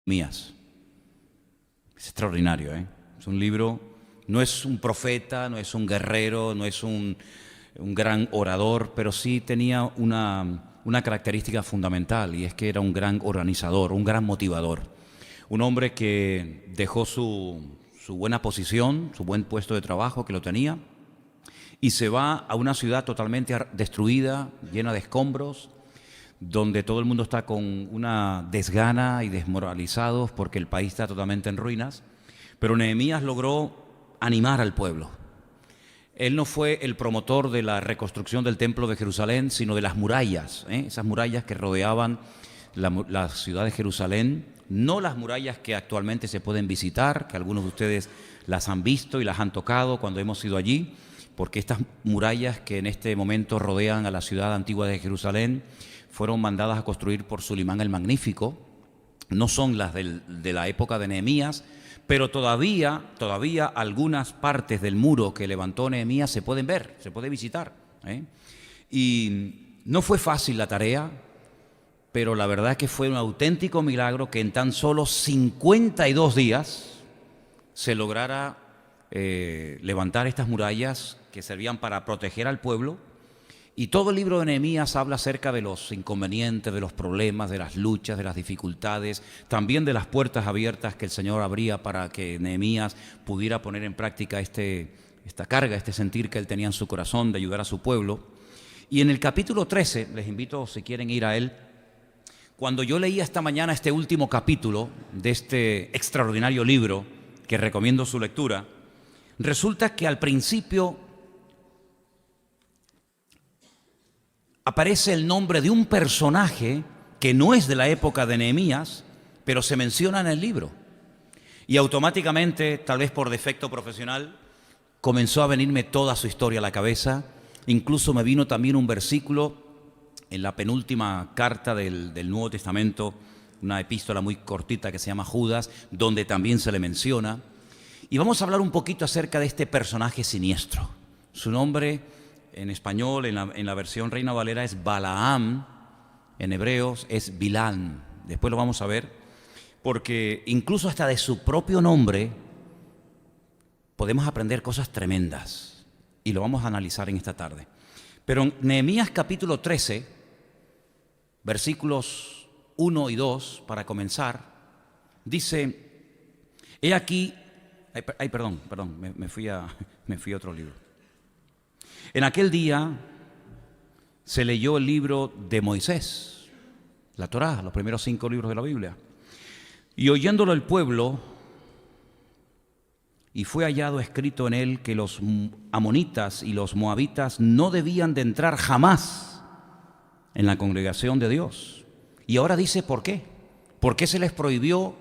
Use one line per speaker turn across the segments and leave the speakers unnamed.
Mías. Es extraordinario, ¿eh? Es un libro, no es un profeta, no es un guerrero, no es un gran orador, pero sí tenía una característica fundamental, y es que era un gran organizador, un gran motivador. Un hombre que dejó su buena posición, su buen puesto de trabajo que lo tenía, y se va a una ciudad totalmente destruida, llena de escombros, donde todo el mundo está con una desgana y desmoralizados porque el país está totalmente en ruinas. Pero Nehemías logró animar al pueblo. Él no fue el promotor de la reconstrucción del templo de Jerusalén, sino de las murallas, esas murallas que rodeaban la ciudad de Jerusalén, no las murallas que actualmente se pueden visitar, que algunos de ustedes las han visto y las han tocado cuando hemos ido allí, porque estas murallas que en este momento rodean a la ciudad antigua de Jerusalén fueron mandadas a construir por Sulimán el Magnífico. No son las de la época de Nehemías, pero todavía algunas partes del muro que levantó Nehemías se pueden ver, se puede visitar, Y no fue fácil la tarea, pero la verdad es que fue un auténtico milagro que en tan solo 52 días se lograra levantar estas murallas que servían para proteger al pueblo. Y todo el libro de Nehemías habla acerca de los inconvenientes, de los problemas, de las luchas, de las dificultades, también de las puertas abiertas que el Señor abría para que Nehemías pudiera poner en práctica esta carga, este sentir que él tenía en su corazón de ayudar a su pueblo. Y en el capítulo 13, les invito si quieren ir a él, cuando yo leía esta mañana este último capítulo de este extraordinario libro, que recomiendo su lectura, resulta que al principio aparece el nombre de un personaje que no es de la época de Nehemías, pero se menciona en el libro. Y automáticamente, tal vez por defecto profesional, comenzó a venirme toda su historia a la cabeza. Incluso me vino también un versículo en la penúltima carta del Nuevo Testamento, una epístola muy cortita que se llama Judas, donde también se le menciona. Y vamos a hablar un poquito acerca de este personaje siniestro. Su nombre en español, en la versión Reina Valera, es Balaam. En hebreos es Bilán. Después lo vamos a ver, porque incluso hasta de su propio nombre podemos aprender cosas tremendas, y lo vamos a analizar en esta tarde. Pero en Nehemías capítulo 13, versículos 1 y 2, para comenzar, dice: he aquí, perdón, me fui a otro libro. En aquel día se leyó el libro de Moisés, la Torá, los primeros 5 libros de la Biblia. Y oyéndolo el pueblo, y fue hallado escrito en él que los amonitas y los moabitas no debían de entrar jamás en la congregación de Dios. Y ahora dice ¿por qué? ¿Por qué se les prohibió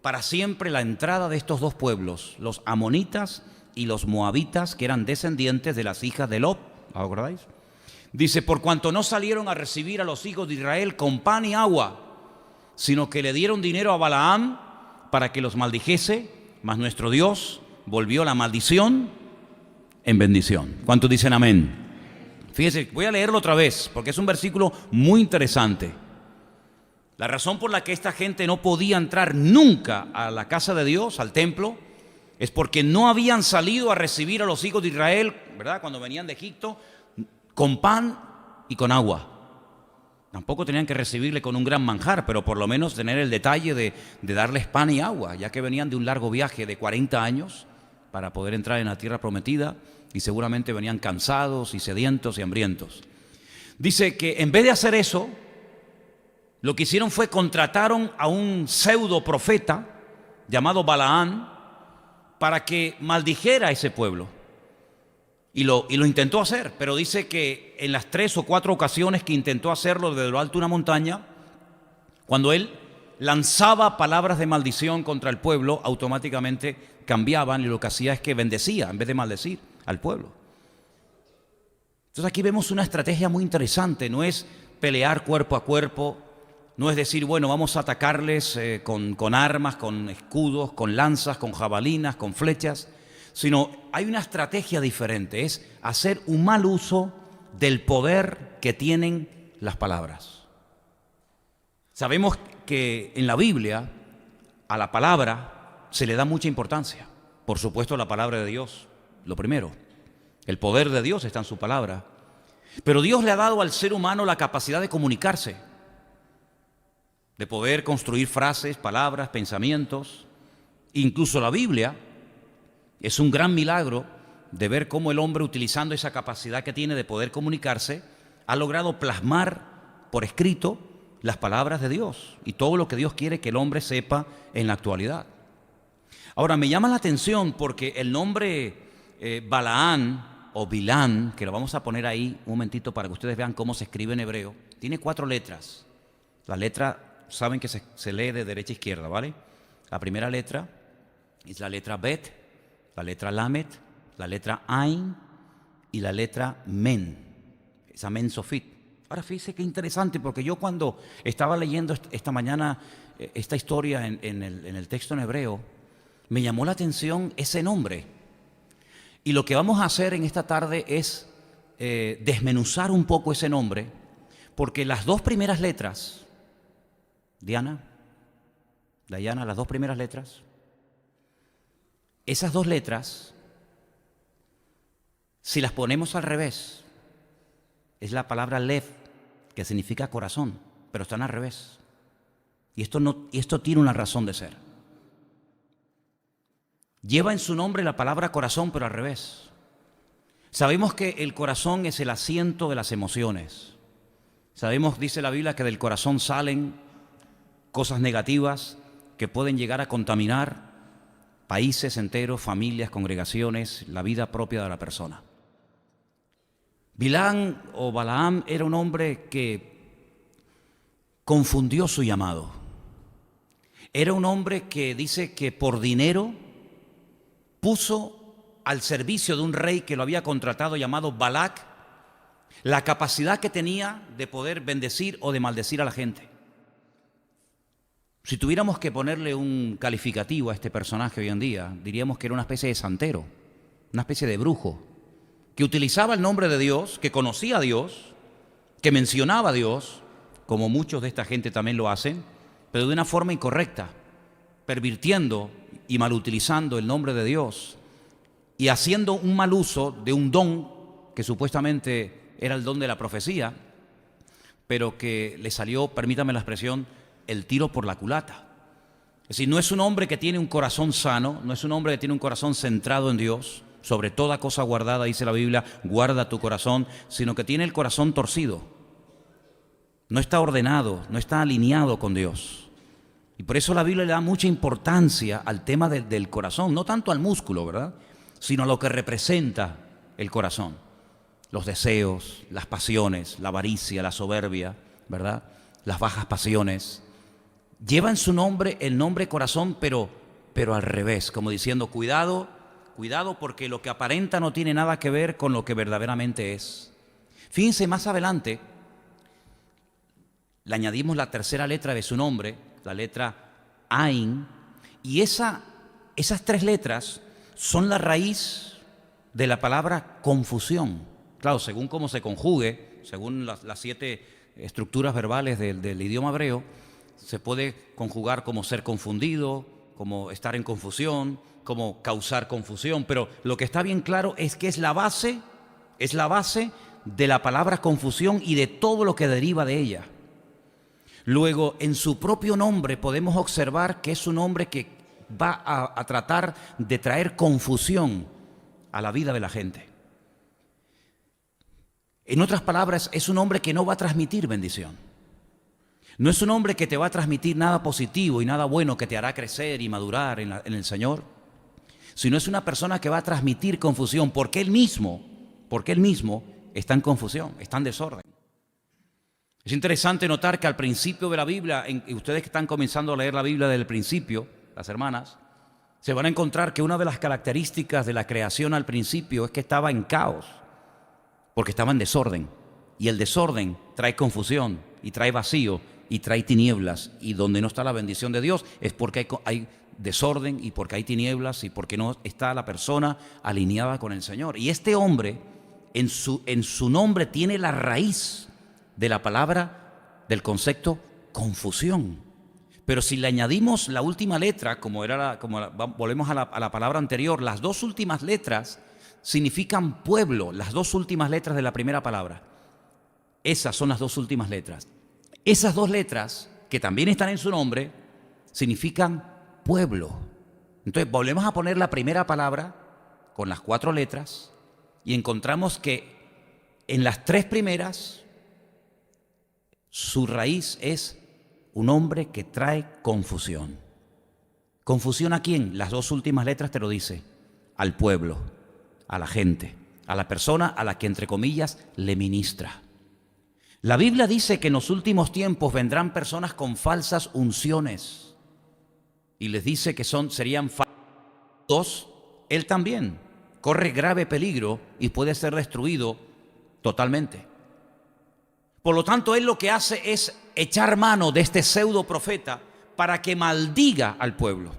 para siempre la entrada de estos dos pueblos, los amonitas y los moabitas, que eran descendientes de las hijas de Lot? ¿Os acordáis? Dice: por cuanto no salieron a recibir a los hijos de Israel con pan y agua, sino que le dieron dinero a Balaam para que los maldijese, mas nuestro Dios volvió la maldición en bendición. ¿Cuántos dicen amén? Fíjense, voy a leerlo otra vez, porque es un versículo muy interesante. La razón por la que esta gente no podía entrar nunca a la casa de Dios, al templo, es porque no habían salido a recibir a los hijos de Israel, ¿verdad?, cuando venían de Egipto, con pan y con agua. Tampoco tenían que recibirle con un gran manjar, pero por lo menos tener el detalle de darles pan y agua, ya que venían de un largo viaje de 40 años para poder entrar en la tierra prometida, y seguramente venían cansados y sedientos y hambrientos. Dice que en vez de hacer eso, lo que hicieron fue contrataron a un pseudo profeta llamado Balaam para que maldijera a ese pueblo. Y lo intentó hacer, pero dice que en las 3 o 4 ocasiones que intentó hacerlo desde lo alto de una montaña, cuando él lanzaba palabras de maldición contra el pueblo, automáticamente cambiaban, y lo que hacía es que bendecía en vez de maldecir al pueblo. Entonces aquí vemos una estrategia muy interesante. No es pelear cuerpo a cuerpo, no es decir, bueno, vamos a atacarles con armas, con escudos, con lanzas, con jabalinas, con flechas, sino hay una estrategia diferente, es hacer un mal uso del poder que tienen las palabras. Sabemos que en la Biblia a la palabra se le da mucha importancia. Por supuesto, la palabra de Dios, lo primero. El poder de Dios está en su palabra. Pero Dios le ha dado al ser humano la capacidad de comunicarse, de poder construir frases, palabras, pensamientos. Incluso la Biblia es un gran milagro de ver cómo el hombre, utilizando esa capacidad que tiene de poder comunicarse, ha logrado plasmar por escrito las palabras de Dios y todo lo que Dios quiere que el hombre sepa en la actualidad. Ahora, me llama la atención porque el nombre Balaán o Bilán, que lo vamos a poner ahí un momentito para que ustedes vean cómo se escribe en hebreo, tiene 4 letras. La letra, saben que se lee de derecha a izquierda, ¿vale? La primera letra es la letra Bet, la letra Lamet, la letra Ain y la letra Men, esa Men Sofit. Ahora fíjese qué interesante, porque yo cuando estaba leyendo esta mañana esta historia en el texto en hebreo, me llamó la atención ese nombre. Y lo que vamos a hacer en esta tarde es desmenuzar un poco ese nombre, porque las 2 primeras letras, Dayana, las 2 primeras letras, esas 2 letras, si las ponemos al revés, es la palabra Lev, que significa corazón, pero están al revés. Y esto tiene una razón de ser. Lleva en su nombre la palabra corazón, pero al revés. Sabemos que el corazón es el asiento de las emociones. Sabemos, dice la Biblia, que del corazón salen cosas negativas que pueden llegar a contaminar países enteros, familias, congregaciones, la vida propia de la persona. Bilán o Balaam era un hombre que confundió su llamado. Era un hombre que dice que por dinero puso al servicio de un rey que lo había contratado llamado Balac la capacidad que tenía de poder bendecir o de maldecir a la gente. Si tuviéramos que ponerle un calificativo a este personaje hoy en día, diríamos que era una especie de santero, una especie de brujo, que utilizaba el nombre de Dios, que conocía a Dios, que mencionaba a Dios, como muchos de esta gente también lo hacen, pero de una forma incorrecta, pervirtiendo y malutilizando el nombre de Dios y haciendo un mal uso de un don que supuestamente era el don de la profecía, pero que le salió, permítame la expresión, el tiro por la culata. Es decir, no es un hombre que tiene un corazón sano, no es un hombre que tiene un corazón centrado en Dios, sobre toda cosa guardada, dice la Biblia, guarda tu corazón, sino que tiene el corazón torcido. No está ordenado, no está alineado con Dios. Y por eso la Biblia le da mucha importancia al tema del corazón, no tanto al músculo, ¿verdad?, sino a lo que representa el corazón. Los deseos, las pasiones, la avaricia, la soberbia, ¿verdad?, las bajas pasiones. Lleva en su nombre el nombre corazón, pero al revés, como diciendo, cuidado porque lo que aparenta no tiene nada que ver con lo que verdaderamente es. Fíjense, más adelante le añadimos la tercera letra de su nombre, la letra Ain, y esas 3 letras son la raíz de la palabra confusión. Claro, según cómo se conjugue, según las 7 estructuras verbales del idioma hebreo, se puede conjugar como ser confundido, como estar en confusión, como causar confusión, pero lo que está bien claro es que es la base de la palabra confusión y de todo lo que deriva de ella. Luego, en su propio nombre podemos observar que es un hombre que va a tratar de traer confusión a la vida de la gente. En otras palabras, es un hombre que no va a transmitir bendición. No es un hombre que te va a transmitir nada positivo y nada bueno que te hará crecer y madurar en el Señor, sino es una persona que va a transmitir confusión porque él mismo está en confusión, está en desorden. Es interesante notar que al principio de la Biblia, y ustedes que están comenzando a leer la Biblia desde el principio, las hermanas, se van a encontrar que una de las características de la creación al principio es que estaba en caos, porque estaba en desorden. Y el desorden trae confusión, y trae vacío, y trae tinieblas. Y donde no está la bendición de Dios es porque hay desorden, y porque hay tinieblas, y porque no está la persona alineada con el Señor. Y este hombre, en su nombre, tiene la raíz de la palabra, del concepto confusión. Pero si le añadimos la última letra, volvemos a la palabra anterior, las dos últimas letras significan pueblo, las dos últimas letras de la primera palabra. Esas son las dos últimas letras. Esas dos letras, que también están en su nombre, significan pueblo. Entonces volvemos a poner la primera palabra con las 4 letras y encontramos que en las 3 primeras su raíz es un hombre que trae confusión. ¿Confusión a quién? Las dos últimas letras te lo dice. Al pueblo, a la gente, a la persona a la que, entre comillas, le ministra. La Biblia dice que en los últimos tiempos vendrán personas con falsas unciones y les dice que serían falsos. Él también corre grave peligro y puede ser destruido totalmente. Por lo tanto, él lo que hace es echar mano de este pseudo profeta para que maldiga al pueblo.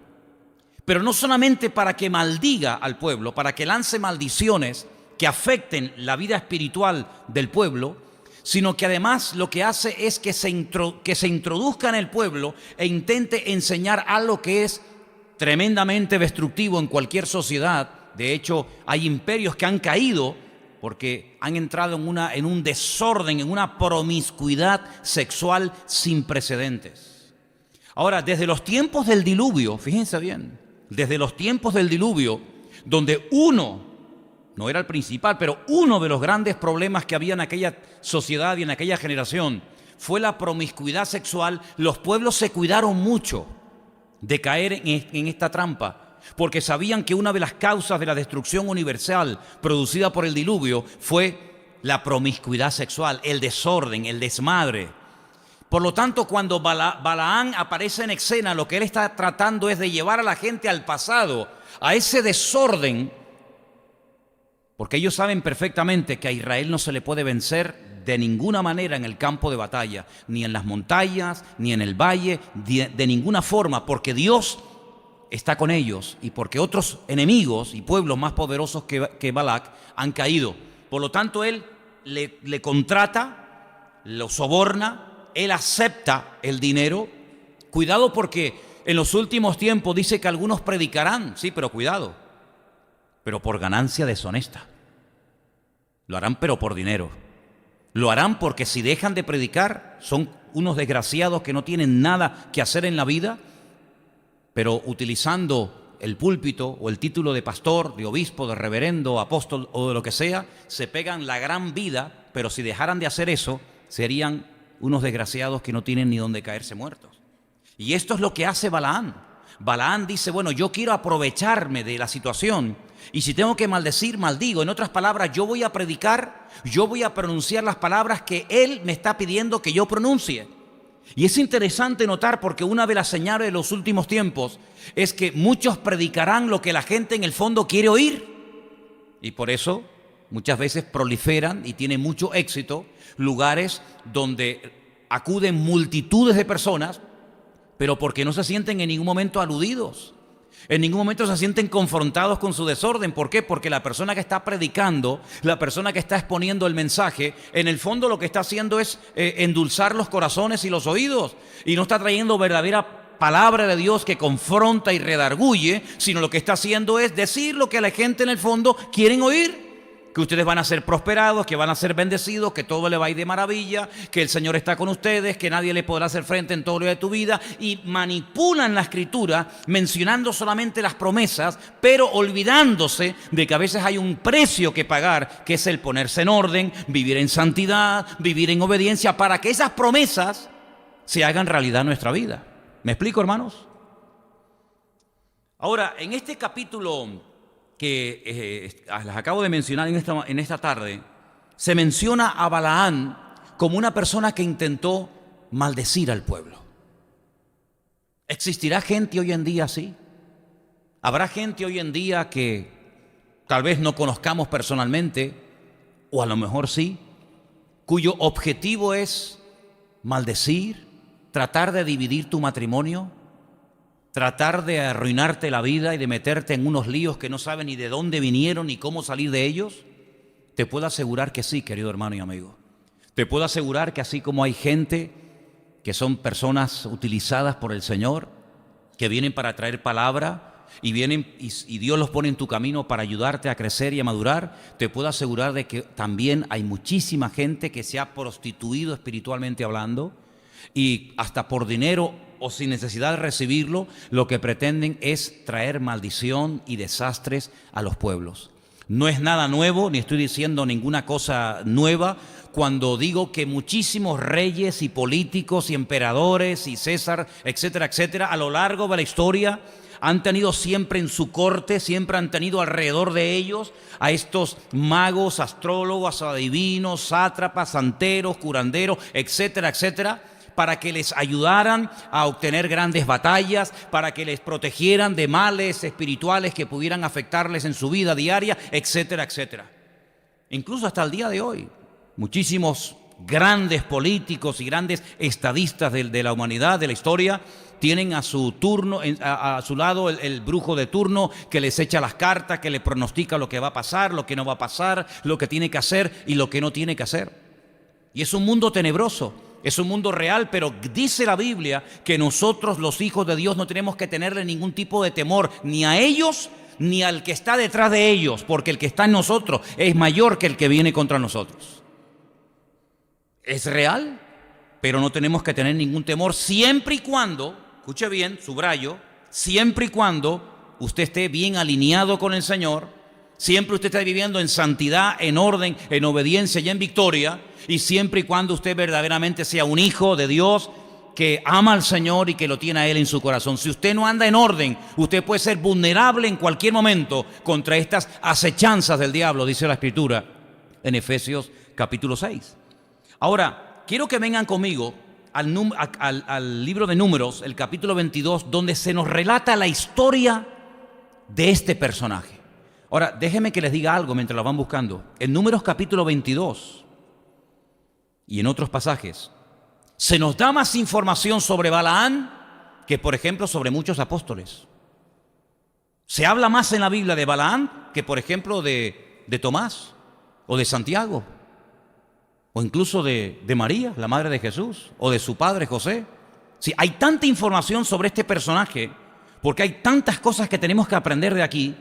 Pero no solamente para que maldiga al pueblo, para que lance maldiciones que afecten la vida espiritual del pueblo, sino que además lo que hace es que se introduzca en el pueblo e intente enseñar algo que es tremendamente destructivo en cualquier sociedad. De hecho, hay imperios que han caído porque han entrado en un desorden, en una promiscuidad sexual sin precedentes. Ahora, desde los tiempos del diluvio, fíjense bien, desde los tiempos del diluvio, donde no era el principal, pero uno de los grandes problemas que había en aquella sociedad y en aquella generación fue la promiscuidad sexual, los pueblos se cuidaron mucho de caer en esta trampa, porque sabían que una de las causas de la destrucción universal producida por el diluvio fue la promiscuidad sexual, el desorden, el desmadre. Por lo tanto, cuando Balaán aparece en escena, lo que él está tratando es de llevar a la gente al pasado, a ese desorden, porque ellos saben perfectamente que a Israel no se le puede vencer de ninguna manera en el campo de batalla, ni en las montañas, ni en el valle, de ninguna forma, porque Dios está con ellos y porque otros enemigos y pueblos más poderosos que Balac han caído. Por lo tanto, él le contrata, lo soborna, él acepta el dinero. Cuidado, porque en los últimos tiempos dice que algunos predicarán, sí, pero cuidado, pero por ganancia deshonesta. Lo harán pero por dinero. Lo harán porque si dejan de predicar son unos desgraciados que no tienen nada que hacer en la vida, pero utilizando el púlpito o el título de pastor, de obispo, de reverendo, apóstol o de lo que sea, se pegan la gran vida, pero si dejaran de hacer eso, serían unos desgraciados que no tienen ni dónde caerse muertos. Y esto es lo que hace Balaán. Balaán dice, bueno, yo quiero aprovecharme de la situación y si tengo que maldecir, maldigo. En otras palabras, yo voy a predicar, yo voy a pronunciar las palabras que él me está pidiendo que yo pronuncie. Y es interesante notar, porque una de las señales de los últimos tiempos es que muchos predicarán lo que la gente en el fondo quiere oír. Y por eso muchas veces proliferan y tienen mucho éxito lugares donde acuden multitudes de personas, pero porque no se sienten en ningún momento aludidos. En ningún momento se sienten confrontados con su desorden. ¿Por qué? Porque la persona que está predicando, la persona que está exponiendo el mensaje, en el fondo lo que está haciendo es endulzar los corazones y los oídos. Y no está trayendo verdadera palabra de Dios que confronta y redarguye, sino lo que está haciendo es decir lo que la gente en el fondo quieren oír. Que ustedes van a ser prosperados, que van a ser bendecidos, que todo le va a ir de maravilla, que el Señor está con ustedes, que nadie le podrá hacer frente en todo lo de tu vida, y manipulan la Escritura mencionando solamente las promesas, pero olvidándose de que a veces hay un precio que pagar, que es el ponerse en orden, vivir en santidad, vivir en obediencia, para que esas promesas se hagan realidad en nuestra vida. ¿Me explico, hermanos? Ahora, en este capítulo que las acabo de mencionar en esta tarde, se menciona a Balaán como una persona que intentó maldecir al pueblo. ¿Existirá gente hoy en día así? ¿Habrá gente hoy en día que tal vez no conozcamos personalmente, o a lo mejor sí, cuyo objetivo es maldecir, tratar de dividir tu matrimonio, tratar de arruinarte la vida y de meterte en unos líos que no sabes ni de dónde vinieron ni cómo salir de ellos? Te puedo asegurar que sí, querido hermano y amigo. Te puedo asegurar que así como hay gente que son personas utilizadas por el Señor, que vienen para traer palabra y vienen y Dios los pone en tu camino para ayudarte a crecer y a madurar. Te puedo asegurar de que también hay muchísima gente que se ha prostituido espiritualmente hablando, y hasta por dinero o sin necesidad de recibirlo, lo que pretenden es traer maldición y desastres a los pueblos. No es nada nuevo, ni estoy diciendo ninguna cosa nueva, cuando digo que muchísimos reyes y políticos y emperadores y César, etcétera, etcétera, a lo largo de la historia han tenido siempre en su corte, siempre han tenido alrededor de ellos a estos magos, astrólogos, adivinos, sátrapas, santeros, curanderos, etcétera, etcétera, para que les ayudaran a obtener grandes batallas, para que les protegieran de males espirituales que pudieran afectarles en su vida diaria, etcétera, etcétera. Incluso hasta el día de hoy, muchísimos grandes políticos y grandes estadistas de la humanidad, de la historia, tienen a su turno, a su lado el brujo de turno que les echa las cartas, que les pronostica lo que va a pasar, lo que no va a pasar, lo que tiene que hacer y lo que no tiene que hacer. Y es un mundo tenebroso. Es un mundo real, pero dice la Biblia que nosotros, los hijos de Dios, no tenemos que tenerle ningún tipo de temor, ni a ellos, ni al que está detrás de ellos, porque el que está en nosotros es mayor que el que viene contra nosotros. Es real, pero no tenemos que tener ningún temor, siempre y cuando, escuche bien, subrayo, siempre y cuando usted esté bien alineado con el Señor, siempre usted esté viviendo en santidad, en orden, en obediencia y en victoria, y siempre y cuando usted verdaderamente sea un hijo de Dios que ama al Señor y que lo tiene a Él en su corazón. Si usted no anda en orden, usted puede ser vulnerable en cualquier momento contra estas acechanzas del diablo, dice la Escritura en Efesios capítulo 6. Ahora, quiero que vengan conmigo al libro de Números, el capítulo 22, donde se nos relata la historia de este personaje. Ahora, déjenme que les diga algo mientras lo van buscando. En Números capítulo 22 y en otros pasajes, se nos da más información sobre Balaán que, por ejemplo, sobre muchos apóstoles. Se habla más en la Biblia de Balaán que, por ejemplo, de Tomás o de Santiago, o incluso de María, la madre de Jesús, o de su padre José. Sí, hay tanta información sobre este personaje, porque hay tantas cosas que tenemos que aprender de aquí,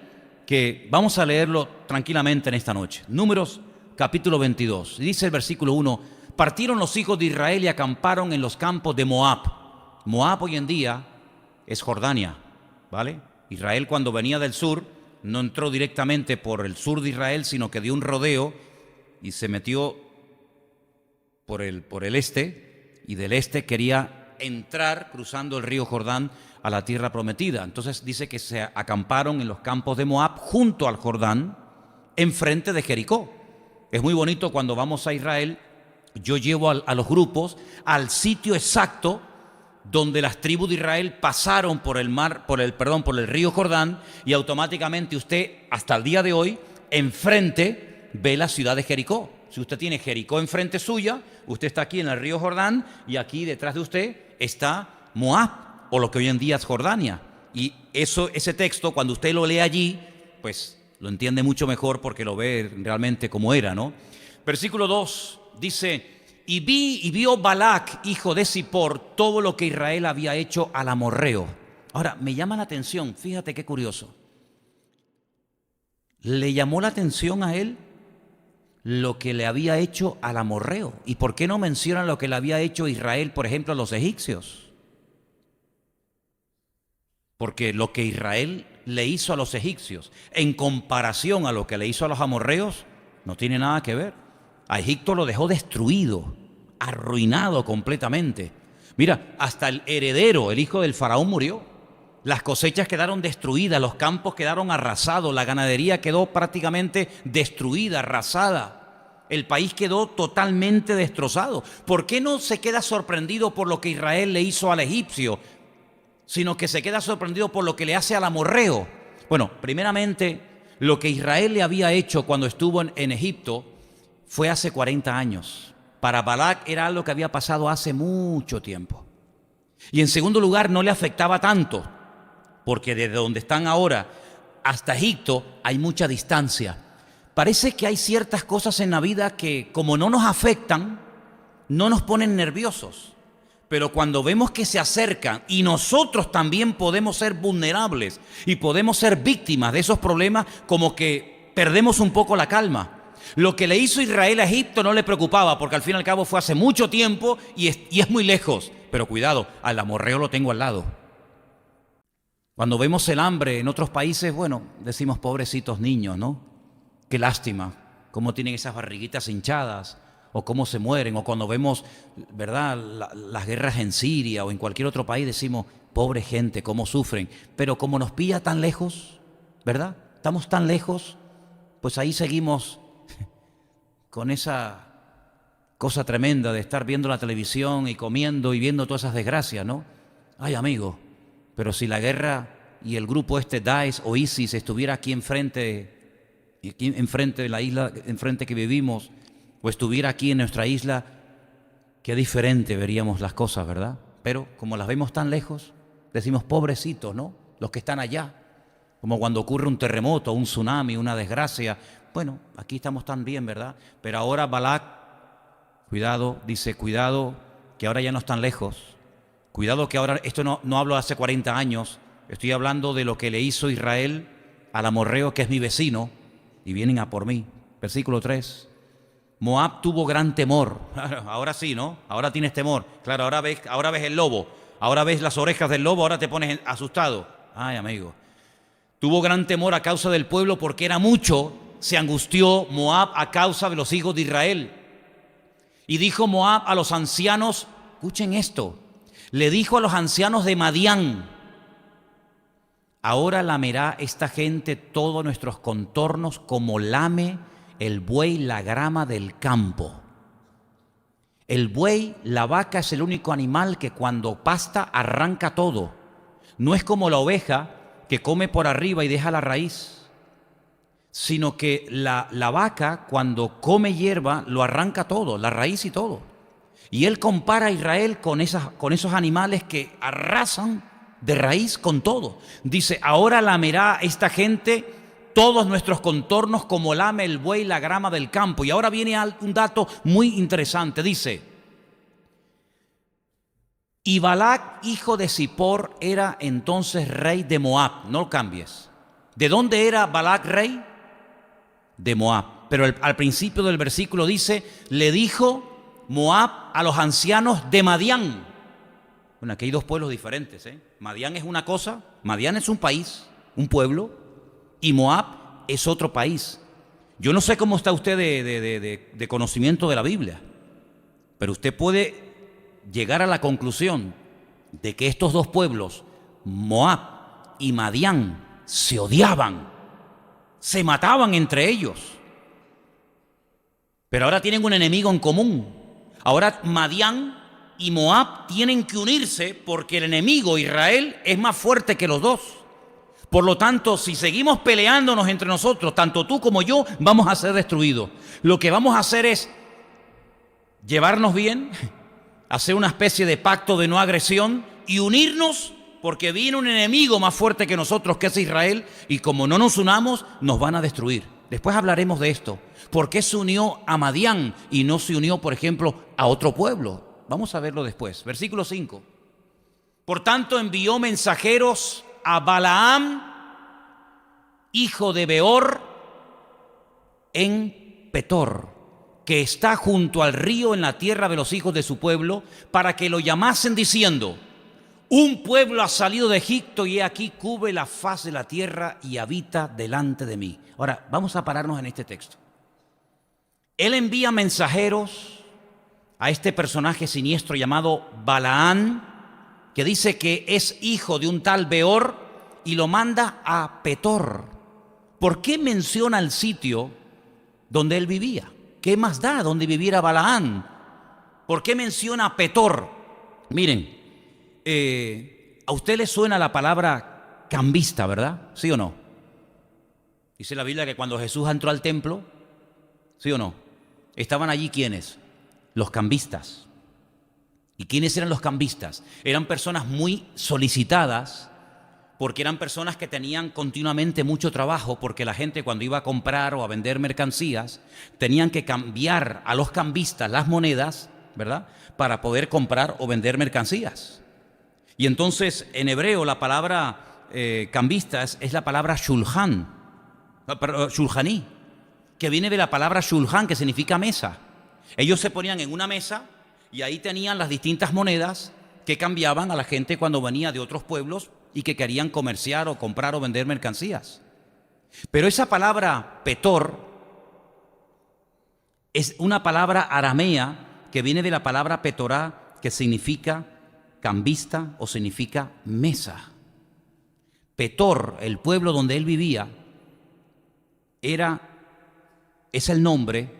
que vamos a leerlo tranquilamente en esta noche. Números capítulo 22. Dice el versículo 1: partieron los hijos de Israel y acamparon en los campos de Moab. Moab hoy en día es Jordania, ¿vale? Israel, cuando venía del sur, no entró directamente por el sur de Israel, sino que dio un rodeo y se metió por el este, y del este quería entrar cruzando el río Jordán a la tierra prometida. Entonces dice que se acamparon en los campos de Moab junto al Jordán, enfrente de Jericó. Es muy bonito cuando vamos a Israel. Yo llevo a los grupos al sitio exacto donde las tribus de Israel pasaron por el río Jordán, y automáticamente usted, hasta el día de hoy, enfrente ve la ciudad de Jericó. Si usted tiene Jericó enfrente suya, usted está aquí en el río Jordán, y aquí detrás de usted está Moab, o lo que hoy en día es Jordania. Y ese texto, cuando usted lo lee allí, pues lo entiende mucho mejor porque lo ve realmente como era, ¿no? Versículo 2 dice: y vio Balac, hijo de Zippor, todo lo que Israel había hecho al amorreo. Ahora, me llama la atención, fíjate qué curioso. Le llamó la atención a él lo que le había hecho al amorreo. ¿Y por qué no mencionan lo que le había hecho Israel, por ejemplo, a los egipcios? Porque lo que Israel le hizo a los egipcios, en comparación a lo que le hizo a los amorreos, no tiene nada que ver. A Egipto lo dejó destruido, arruinado completamente. Mira, hasta el heredero, el hijo del faraón, murió. Las cosechas quedaron destruidas, los campos quedaron arrasados, la ganadería quedó prácticamente destruida, arrasada. El país quedó totalmente destrozado. ¿Por qué no se queda sorprendido por lo que Israel le hizo al egipcio, sino que se queda sorprendido por lo que le hace al amorreo? Bueno, primeramente, lo que Israel le había hecho cuando estuvo en Egipto fue hace 40 años. Para Balac era algo que había pasado hace mucho tiempo. Y en segundo lugar, no le afectaba tanto, porque desde donde están ahora hasta Egipto hay mucha distancia. Parece que hay ciertas cosas en la vida que, como no nos afectan, no nos ponen nerviosos. Pero cuando vemos que se acercan y nosotros también podemos ser vulnerables y podemos ser víctimas de esos problemas, como que perdemos un poco la calma. Lo que le hizo Israel a Egipto no le preocupaba, porque al fin y al cabo fue hace mucho tiempo y es muy lejos. Pero cuidado, al amorreo lo tengo al lado. Cuando vemos el hambre en otros países, bueno, decimos pobrecitos niños, ¿no? Qué lástima, cómo tienen esas barriguitas hinchadas, o cómo se mueren, o cuando vemos, ¿verdad?, las guerras en Siria o en cualquier otro país, decimos, pobre gente, cómo sufren. Pero como nos pilla tan lejos, ¿verdad? Estamos tan lejos, pues ahí seguimos con esa cosa tremenda de estar viendo la televisión y comiendo y viendo todas esas desgracias, ¿no? Ay, amigo, pero si la guerra y el grupo Daesh o ISIS estuviera aquí enfrente de la isla, enfrente que vivimos, o estuviera aquí en nuestra isla, qué diferente veríamos las cosas, ¿verdad? Pero como las vemos tan lejos, decimos pobrecitos, ¿no? Los que están allá, como cuando ocurre un terremoto, un tsunami, una desgracia. Bueno, aquí estamos tan bien, ¿verdad? Pero ahora Balac, cuidado, dice, cuidado, que ahora ya no están lejos. Cuidado que ahora, esto no hablo de hace 40 años, estoy hablando de lo que le hizo Israel al amorreo, que es mi vecino, y vienen a por mí. Versículo 3. Moab tuvo gran temor. Ahora sí, ¿no? Ahora tienes temor. Claro, ahora ves el lobo. Ahora ves las orejas del lobo, ahora te pones asustado. Ay, amigo. Tuvo gran temor a causa del pueblo porque era mucho. Se angustió Moab a causa de los hijos de Israel. Y dijo Moab a los ancianos, escuchen esto, le dijo a los ancianos de Madián, ahora lamerá esta gente todos nuestros contornos como lame el buey la grama del campo. El buey, la vaca, es el único animal que cuando pasta arranca todo. No es como la oveja que come por arriba y deja la raíz, sino que la vaca cuando come hierba lo arranca todo, la raíz y todo. Y él compara a Israel con esos animales que arrasan de raíz con todo. Dice, ahora lamerá esta gente todos nuestros contornos como lame el buey la grama del campo. Y ahora viene un dato muy interesante. Dice, y Balac, hijo de Zippor, era entonces rey de Moab. No lo cambies. ¿De dónde era Balac rey? De Moab. Pero al principio del versículo dice, le dijo Moab a los ancianos de Madián. Bueno, aquí hay dos pueblos diferentes, ¿eh? Madián es una cosa, Madián es un país, un pueblo, y Moab es otro país. Yo no sé cómo está usted de conocimiento de la Biblia, pero usted puede llegar a la conclusión de que estos dos pueblos, Moab y Madián, se odiaban, se mataban entre ellos. Pero ahora tienen un enemigo en común. Ahora Madián y Moab tienen que unirse porque el enemigo Israel es más fuerte que los dos. Por lo tanto, si seguimos peleándonos entre nosotros, tanto tú como yo, vamos a ser destruidos. Lo que vamos a hacer es llevarnos bien, hacer una especie de pacto de no agresión y unirnos porque viene un enemigo más fuerte que nosotros, que es Israel, y como no nos unamos, nos van a destruir. Después hablaremos de esto. ¿Por qué se unió a Madián y no se unió, por ejemplo, a otro pueblo? Vamos a verlo después. Versículo 5. Por tanto, envió mensajeros a Balaam, hijo de Beor, en Petor, que está junto al río en la tierra de los hijos de su pueblo, para que lo llamasen diciendo, un pueblo ha salido de Egipto y he aquí cubre la faz de la tierra y habita delante de mí. Ahora, vamos a pararnos en este texto. Él envía mensajeros a este personaje siniestro llamado Balaam, que dice que es hijo de un tal Beor, y lo manda a Petor. ¿Por qué menciona el sitio donde él vivía? ¿Qué más da donde viviera Balaam? ¿Por qué menciona Petor? Miren, a usted le suena la palabra cambista, ¿verdad? ¿Sí o no? Dice la Biblia que cuando Jesús entró al templo, ¿sí o no? Estaban allí ¿quiénes? Los cambistas. ¿Y quiénes eran los cambistas? Eran personas muy solicitadas porque eran personas que tenían continuamente mucho trabajo, porque la gente cuando iba a comprar o a vender mercancías tenían que cambiar a los cambistas las monedas ¿verdad? Para poder comprar o vender mercancías. Y entonces en hebreo la palabra cambista es la palabra shulhan, shulhaní, que viene de la palabra shulhan, que significa mesa. Ellos se ponían en una mesa y ahí tenían las distintas monedas que cambiaban a la gente cuando venía de otros pueblos y que querían comerciar o comprar o vender mercancías. Pero esa palabra petor es una palabra aramea que viene de la palabra petorá, que significa cambista o significa mesa. Petor, el pueblo donde él vivía, es el nombre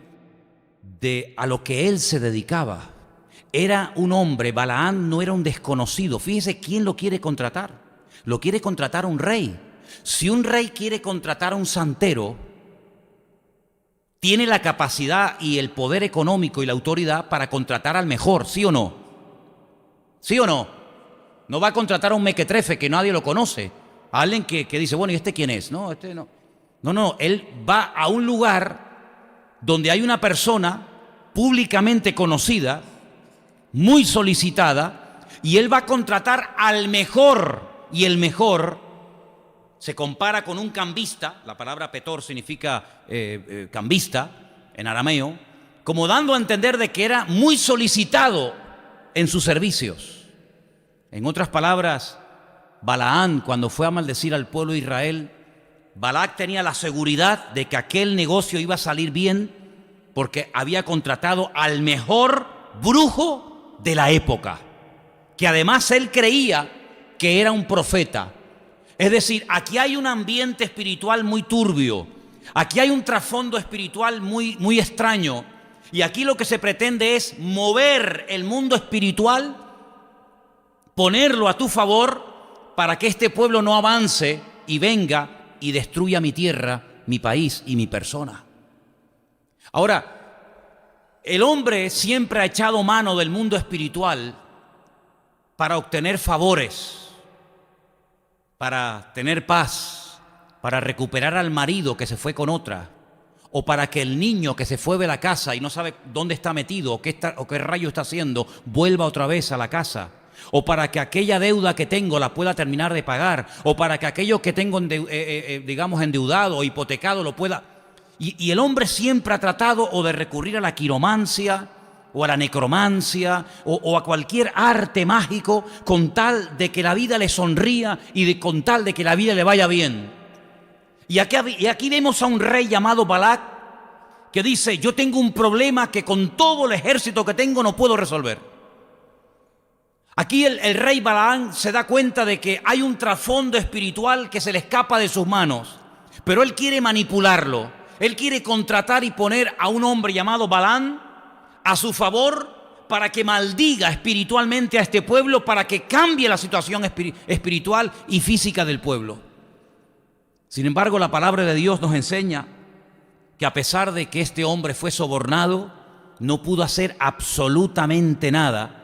de a lo que él se dedicaba. Era un hombre, Balaam no era un desconocido. Fíjese quién lo quiere contratar. Lo quiere contratar un rey. Si un rey quiere contratar a un santero, tiene la capacidad y el poder económico y la autoridad para contratar al mejor, ¿sí o no? ¿Sí o no? No va a contratar a un mequetrefe que nadie lo conoce, a alguien que dice, bueno, ¿y este quién es? No, este no. No, él va a un lugar donde hay una persona públicamente conocida, muy solicitada, y él va a contratar al mejor, y el mejor se compara con un cambista. La palabra petor significa cambista en arameo, como dando a entender de que era muy solicitado en sus servicios. En otras palabras, Balaam, cuando fue a maldecir al pueblo de Israel, Balac tenía la seguridad de que aquel negocio iba a salir bien porque había contratado al mejor brujo de la época, que además él creía que era un profeta. Es decir, aquí hay un ambiente espiritual muy turbio, aquí hay un trasfondo espiritual muy extraño, y aquí lo que se pretende es mover el mundo espiritual, ponerlo a tu favor para que este pueblo no avance y venga y destruya mi tierra, mi país y mi persona. Ahora, el hombre siempre ha echado mano del mundo espiritual para obtener favores, para tener paz, para recuperar al marido que se fue con otra, o para que el niño que se fue de la casa y no sabe dónde está metido o qué rayo está haciendo, vuelva otra vez a la casa, o para que aquella deuda que tengo la pueda terminar de pagar, o para que aquello que tengo digamos endeudado o hipotecado lo pueda. Y el hombre siempre ha tratado o de recurrir a la quiromancia o a la necromancia o a cualquier arte mágico con tal de que la vida le sonría y con tal de que la vida le vaya bien. Y aquí vemos a un rey llamado Balac que dice, yo tengo un problema que con todo el ejército que tengo no puedo resolver. Aquí el rey Balaam se da cuenta de que hay un trasfondo espiritual que se le escapa de sus manos, pero él quiere manipularlo. Él quiere contratar y poner a un hombre llamado Balaam a su favor para que maldiga espiritualmente a este pueblo, para que cambie la situación espiritual y física del pueblo. Sin embargo, la palabra de Dios nos enseña que a pesar de que este hombre fue sobornado, no pudo hacer absolutamente nada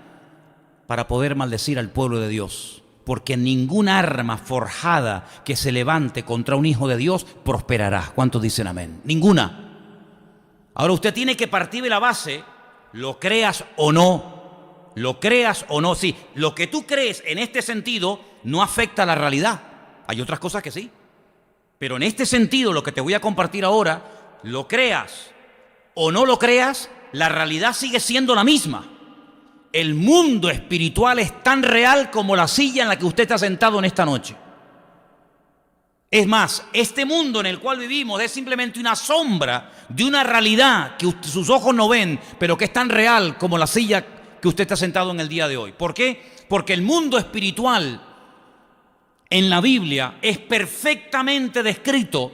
para poder maldecir al pueblo de Dios, porque ningún arma forjada que se levante contra un hijo de Dios prosperará. ¿Cuántos dicen amén? Ninguna. Ahora usted tiene que partir de la base, lo creas o no, sí, lo que tú crees en este sentido no afecta a la realidad. Hay otras cosas que sí, pero en este sentido, lo que te voy a compartir ahora, lo creas o no lo creas, la realidad sigue siendo la misma. El mundo espiritual es tan real como la silla en la que usted está sentado en esta noche. Es más, este mundo en el cual vivimos es simplemente una sombra de una realidad que sus ojos no ven, pero que es tan real como la silla que usted está sentado en el día de hoy. ¿Por qué? Porque el mundo espiritual en la Biblia es perfectamente descrito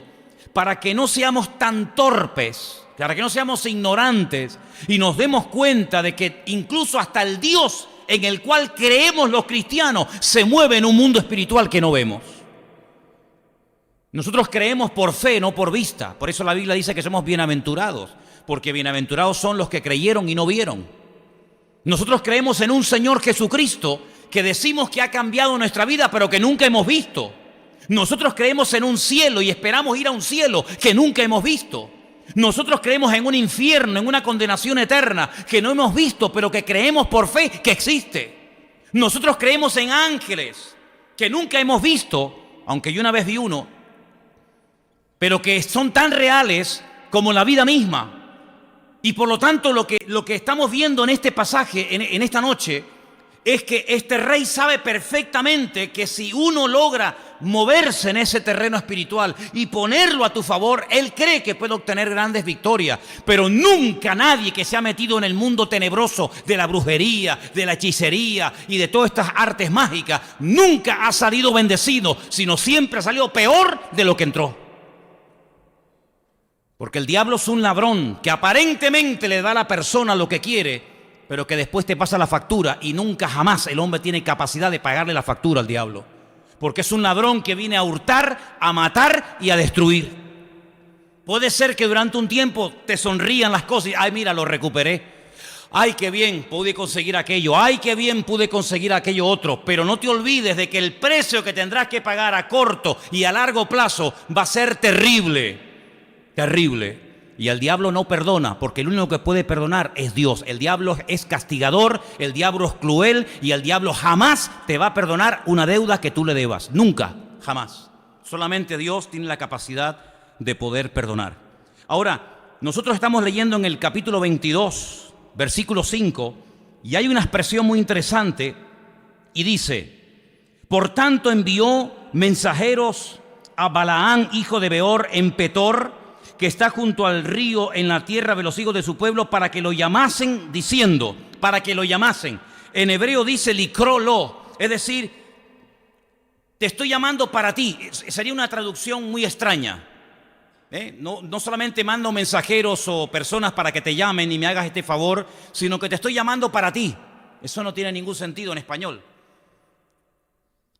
para que no seamos tan torpes, para que no seamos ignorantes y nos demos cuenta de que incluso hasta el Dios en el cual creemos los cristianos se mueve en un mundo espiritual que no vemos. Nosotros creemos por fe, no por vista. Por eso la Biblia dice que somos bienaventurados, porque bienaventurados son los que creyeron y no vieron. Nosotros creemos en un Señor Jesucristo que decimos que ha cambiado nuestra vida, pero que nunca hemos visto. Nosotros creemos en un cielo y esperamos ir a un cielo que nunca hemos visto. Nosotros creemos en un infierno, en una condenación eterna que no hemos visto, pero que creemos por fe que existe. Nosotros creemos en ángeles que nunca hemos visto, aunque yo una vez vi uno, pero que son tan reales como la vida misma. Y por lo tanto lo que estamos viendo en este pasaje, en esta noche, es que este rey sabe perfectamente que si uno logra moverse en ese terreno espiritual y ponerlo a tu favor, él cree que puede obtener grandes victorias. Pero nunca nadie que se ha metido en el mundo tenebroso de la brujería, de la hechicería y de todas estas artes mágicas, nunca ha salido bendecido, sino siempre ha salido peor de lo que entró. Porque el diablo es un ladrón que aparentemente le da a la persona lo que quiere, pero que después te pasa la factura, y nunca jamás el hombre tiene capacidad de pagarle la factura al diablo. Porque es un ladrón que viene a hurtar, a matar y a destruir. Puede ser que durante un tiempo te sonrían las cosas y, ay, mira, lo recuperé. Ay, qué bien pude conseguir aquello. Ay, qué bien pude conseguir aquello otro. Pero no te olvides de que el precio que tendrás que pagar a corto y a largo plazo va a ser terrible. Terrible. Y el diablo no perdona, porque el único que puede perdonar es Dios. El diablo es castigador, el diablo es cruel, y el diablo jamás te va a perdonar una deuda que tú le debas. Nunca, jamás. Solamente Dios tiene la capacidad de poder perdonar. Ahora, nosotros estamos leyendo en el capítulo 22, versículo 5, y hay una expresión muy interesante, y dice: por tanto envió mensajeros a Balaán, hijo de Beor, en Petor, que está junto al río, en la tierra de los hijos de su pueblo, para que lo llamasen, diciendo, para que lo llamasen. En hebreo dice likró-lo, es decir, te estoy llamando para ti. Sería una traducción muy extraña. No solamente mando mensajeros o personas para que te llamen y me hagas este favor, sino que te estoy llamando para ti. Eso no tiene ningún sentido en español.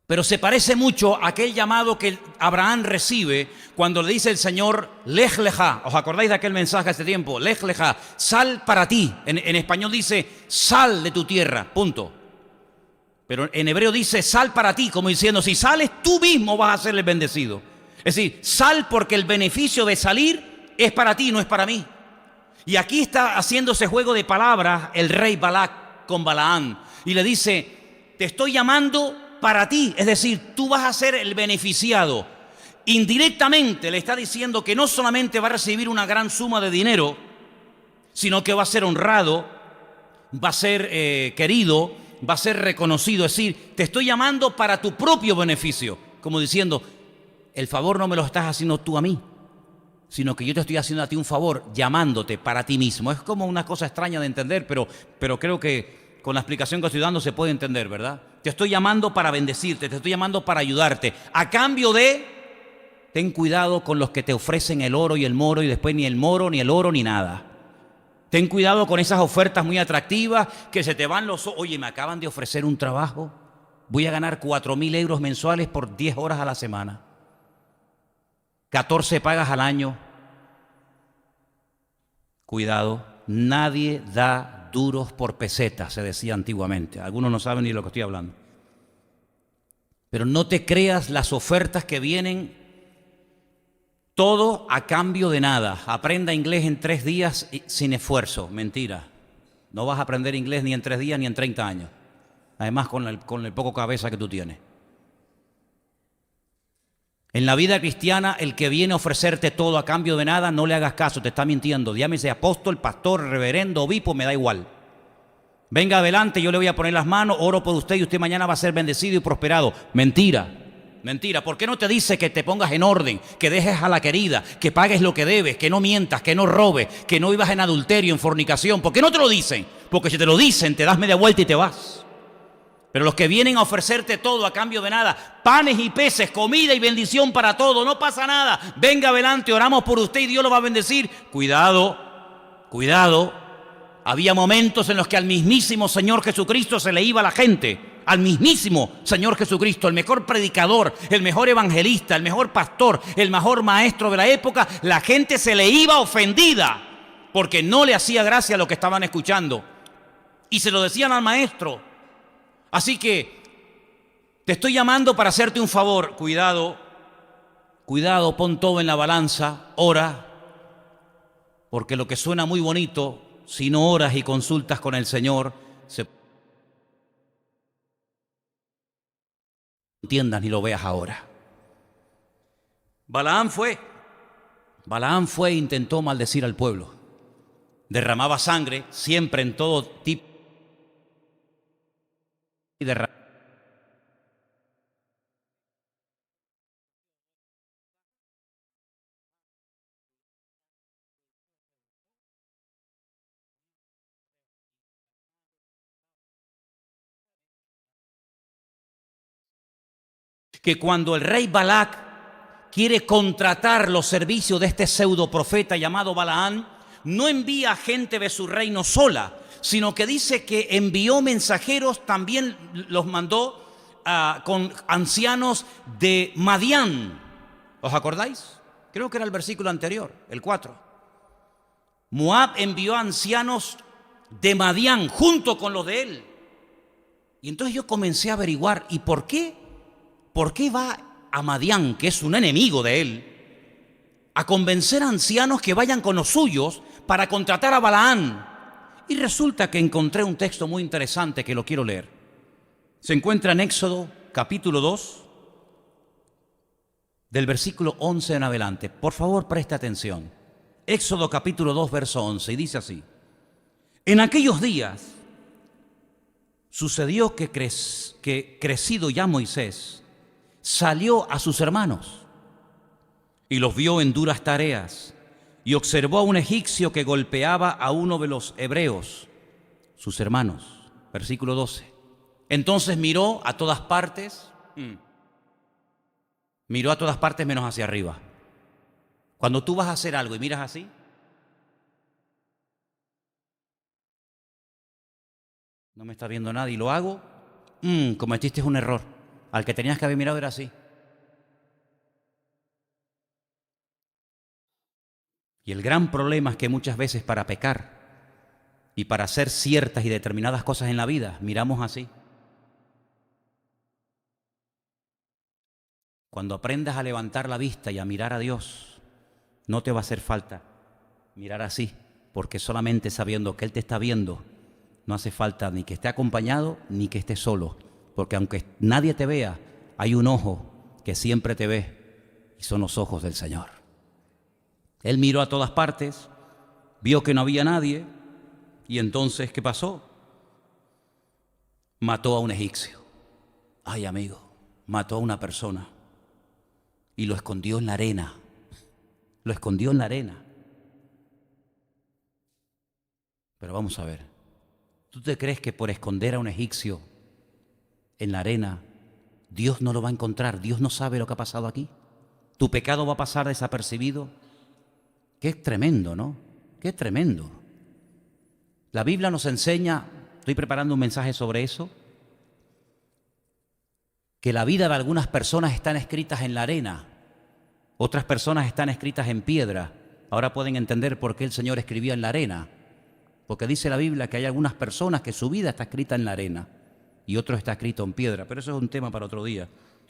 Pero se parece mucho a aquel llamado que Abraham recibe cuando le dice el Señor, Lej Lejá. ¿Os acordáis de aquel mensaje hace tiempo? Lej Lejá, sal para ti. En español dice, sal de tu tierra, punto. Pero en hebreo dice, sal para ti, como diciendo, si sales tú mismo vas a ser el bendecido. Es decir, sal porque el beneficio de salir es para ti, no es para mí. Y aquí está haciendo ese juego de palabras el rey Balac con Balaam. Y le dice, te estoy llamando para ti, es decir, tú vas a ser el beneficiado. Indirectamente le está diciendo que no solamente va a recibir una gran suma de dinero, sino que va a ser honrado, va a ser querido, va a ser reconocido. Es decir, te estoy llamando para tu propio beneficio, como diciendo, el favor no me lo estás haciendo tú a mí, sino que yo te estoy haciendo a ti un favor, llamándote para ti mismo. Es como una cosa extraña de entender, pero creo que con la explicación que estoy dando se puede entender, ¿verdad? Te estoy llamando para bendecirte, te estoy llamando para ayudarte. A cambio de, ten cuidado con los que te ofrecen el oro y el moro y después ni el moro, ni el oro, ni nada. Ten cuidado con esas ofertas muy atractivas que se te van los ojos. Oye, me acaban de ofrecer un trabajo. Voy a ganar 4.000 euros mensuales por 10 horas a la semana. 14 pagas al año. Cuidado, nadie da duros por pesetas, se decía antiguamente. Algunos no saben ni de lo que estoy hablando. Pero no te creas las ofertas que vienen, todo a cambio de nada. Aprenda inglés en 3 días sin esfuerzo. Mentira. No vas a aprender inglés ni en 3 días ni en 30 años. Además, con el poco cabeza que tú tienes. En la vida cristiana, el que viene a ofrecerte todo a cambio de nada, no le hagas caso, te está mintiendo. Llámese apóstol, pastor, reverendo, obispo, me da igual. Venga adelante, yo le voy a poner las manos, oro por usted y usted mañana va a ser bendecido y prosperado. Mentira, mentira. ¿Por qué no te dice que te pongas en orden, que dejes a la querida, que pagues lo que debes, que no mientas, que no robes, que no vivas en adulterio, en fornicación? ¿Por qué no te lo dicen? Porque si te lo dicen, te das media vuelta y te vas. Pero los que vienen a ofrecerte todo a cambio de nada, panes y peces, comida y bendición para todo, no pasa nada. Venga adelante, oramos por usted y Dios lo va a bendecir. Cuidado, cuidado. Había momentos en los que al mismísimo Señor Jesucristo se le iba la gente. Al mismísimo Señor Jesucristo, el mejor predicador, el mejor evangelista, el mejor pastor, el mejor maestro de la época, la gente se le iba ofendida porque no le hacía gracia lo que estaban escuchando. Y se lo decían al maestro. Así que te estoy llamando para hacerte un favor. Cuidado, cuidado, pon todo en la balanza, ora. Porque lo que suena muy bonito, si no oras y consultas con el Señor, se entiendas ni lo veas ahora. Balaam fue e intentó maldecir al pueblo. Derramaba sangre, siempre en todo tipo de que cuando el rey Balac quiere contratar los servicios de este pseudo profeta llamado Balaam, no envía gente de su reino sola, sino que dice que envió mensajeros, también los mandó con ancianos de Madián. ¿Os acordáis? Creo que era el versículo anterior, el 4. Moab envió ancianos de Madián junto con los de él. Y entonces yo comencé a averiguar, ¿y por qué? ¿Por qué va a Madián, que es un enemigo de él, a convencer a ancianos que vayan con los suyos para contratar a Balaam? Y resulta que encontré un texto muy interesante que lo quiero leer. Se encuentra en Éxodo capítulo 2, del versículo 11 en adelante. Por favor, preste atención. Éxodo capítulo 2, verso 11, y dice así: en aquellos días sucedió que crecido ya Moisés, salió a sus hermanos y los vio en duras tareas, y observó a un egipcio que golpeaba a uno de los hebreos, sus hermanos. Versículo 12. Entonces miró a todas partes menos hacia arriba. Cuando tú vas a hacer algo y miras así, no me está viendo nadie y lo hago, cometiste un error. Al que tenías que haber mirado era así. Y el gran problema es que muchas veces para pecar y para hacer ciertas y determinadas cosas en la vida, miramos así. Cuando aprendas a levantar la vista y a mirar a Dios, no te va a hacer falta mirar así, porque solamente sabiendo que Él te está viendo, no hace falta ni que esté acompañado ni que esté solo, porque aunque nadie te vea, hay un ojo que siempre te ve, y son los ojos del Señor. Él miró a todas partes, vio que no había nadie, y entonces, ¿qué pasó? Mató a un egipcio. Ay, amigo, mató a una persona y lo escondió en la arena. Lo escondió en la arena. Pero vamos a ver, ¿tú te crees que por esconder a un egipcio en la arena, Dios no lo va a encontrar? Dios no sabe lo que ha pasado aquí. ¿Tu pecado va a pasar desapercibido? Qué tremendo, ¿no? Qué tremendo. La Biblia nos enseña, estoy preparando un mensaje sobre eso, que la vida de algunas personas están escritas en la arena, otras personas están escritas en piedra. Ahora pueden entender por qué el Señor escribía en la arena, porque dice la Biblia que hay algunas personas que su vida está escrita en la arena y otro está escrito en piedra, pero eso es un tema para otro día.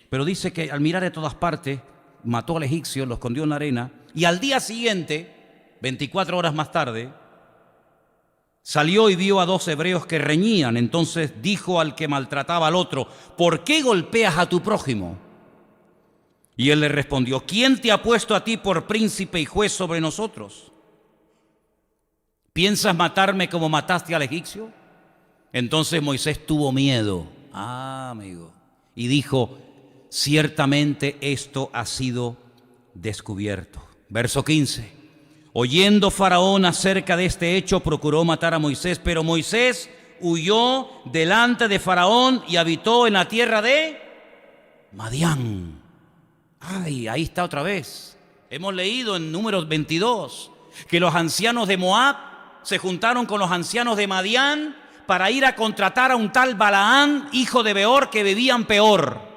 Pero dice que al mirar de todas partes, mató al egipcio, lo escondió en la arena, y al día siguiente, 24 horas más tarde, salió y vio a 2 hebreos que reñían. Entonces dijo al que maltrataba al otro: ¿por qué golpeas a tu prójimo? Y él le respondió: ¿quién te ha puesto a ti por príncipe y juez sobre nosotros? ¿Piensas matarme como mataste al egipcio? Entonces Moisés tuvo miedo, amigo, y dijo: ciertamente esto ha sido descubierto. Verso 15. Oyendo Faraón acerca de este hecho, procuró matar a Moisés, pero Moisés huyó delante de Faraón y habitó en la tierra de Madián. Ay, ahí está otra vez. Hemos leído en Números 22 que los ancianos de Moab se juntaron con los ancianos de Madián para ir a contratar a un tal Balaam, hijo de Beor, que vivían peor.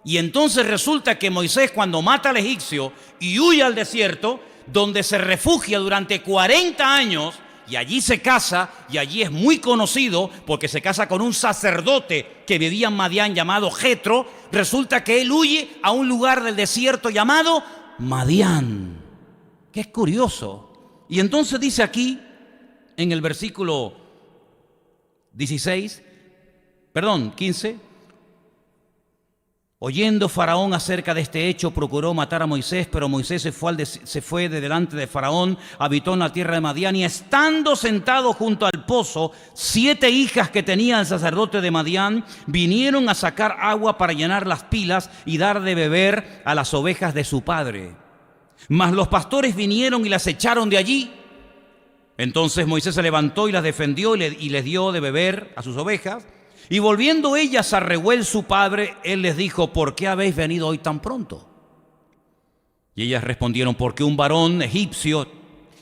Y entonces resulta que Moisés, cuando mata al egipcio y huye al desierto, donde se refugia durante 40 años, y allí se casa, y allí es muy conocido porque se casa con un sacerdote que vivía en Madián llamado Jetro, resulta que él huye a un lugar del desierto llamado Madián. Que es curioso. Y entonces dice aquí, en el versículo 15, oyendo Faraón acerca de este hecho, procuró matar a Moisés, pero Moisés se fue de delante de Faraón, habitó en la tierra de Madián, y estando sentado junto al pozo, 7 hijas que tenía el sacerdote de Madián vinieron a sacar agua para llenar las pilas y dar de beber a las ovejas de su padre. Mas los pastores vinieron y las echaron de allí. Entonces Moisés se levantó y las defendió y les dio de beber a sus ovejas. Y volviendo ellas a Reuel su padre, él les dijo: ¿por qué habéis venido hoy tan pronto? Y ellas respondieron: porque un varón egipcio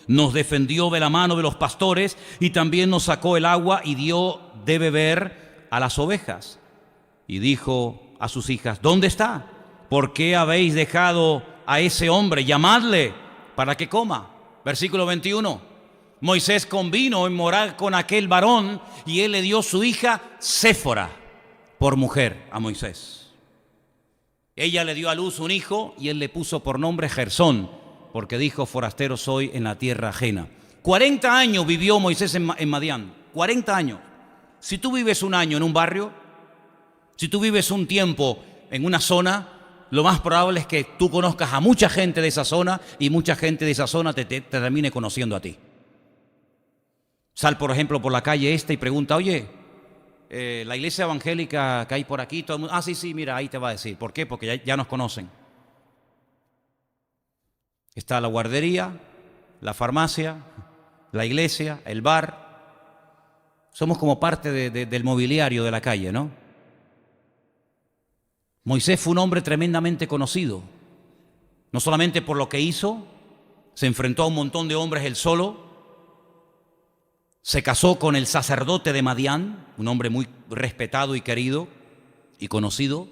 nos defendió de la mano de los pastores y también nos sacó el agua y dio de beber a las ovejas. Y dijo a sus hijas: ¿dónde está? ¿Por qué habéis dejado a ese hombre? Llamadle para que coma. Versículo 21. Moisés convino en morar con aquel varón y él le dio su hija Séfora por mujer a Moisés. Ella le dio a luz un hijo y él le puso por nombre Gersón, porque dijo: forastero soy en la tierra ajena. 40 años vivió Moisés en Madián. 40 años. Si tú vives un año en un barrio, si tú vives un tiempo en una zona, lo más probable es que tú conozcas a mucha gente de esa zona y mucha gente de esa zona te termine conociendo a ti. Sal, por ejemplo, por la calle esta y pregunta: oye, la iglesia evangélica que hay por aquí, todo el mundo, sí, mira, ahí te va a decir. ¿Por qué? Porque ya nos conocen. Está la guardería, la farmacia, la iglesia, el bar. Somos como parte del mobiliario de la calle, ¿no? Moisés fue un hombre tremendamente conocido, no solamente por lo que hizo, se enfrentó a un montón de hombres él solo. Se casó con el sacerdote de Madián, un hombre muy respetado y querido y conocido.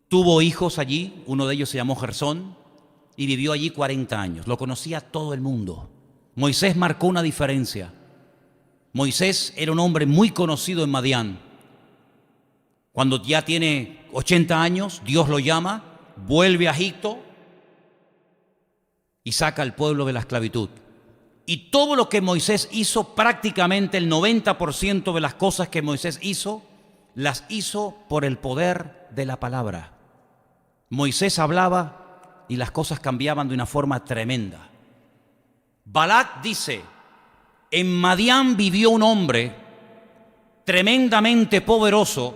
Tuvo hijos allí, uno de ellos se llamó Gersón, y vivió allí 40 años. Lo conocía todo el mundo. Moisés marcó una diferencia. Moisés era un hombre muy conocido en Madián. Cuando ya tiene 80 años, Dios lo llama, vuelve a Egipto y saca al pueblo de la esclavitud. Y todo lo que Moisés hizo, prácticamente el 90% de las cosas que Moisés hizo, las hizo por el poder de la palabra. Moisés hablaba y las cosas cambiaban de una forma tremenda. Balac dice: en Madián vivió un hombre tremendamente poderoso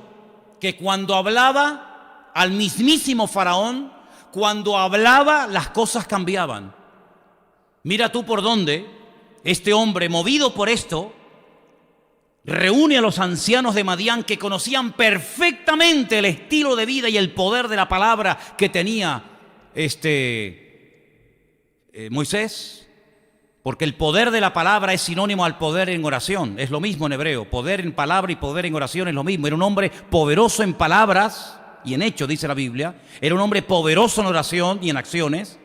que cuando hablaba al mismísimo Faraón, cuando hablaba las cosas cambiaban. Mira tú por dónde este hombre, movido por esto, reúne a los ancianos de Madián que conocían perfectamente el estilo de vida y el poder de la palabra que tenía Moisés, porque el poder de la palabra es sinónimo al poder en oración. Es lo mismo en hebreo, poder en palabra y poder en oración es lo mismo. Era un hombre poderoso en palabras y en hechos, dice la Biblia. Era un hombre poderoso en oración y en acciones.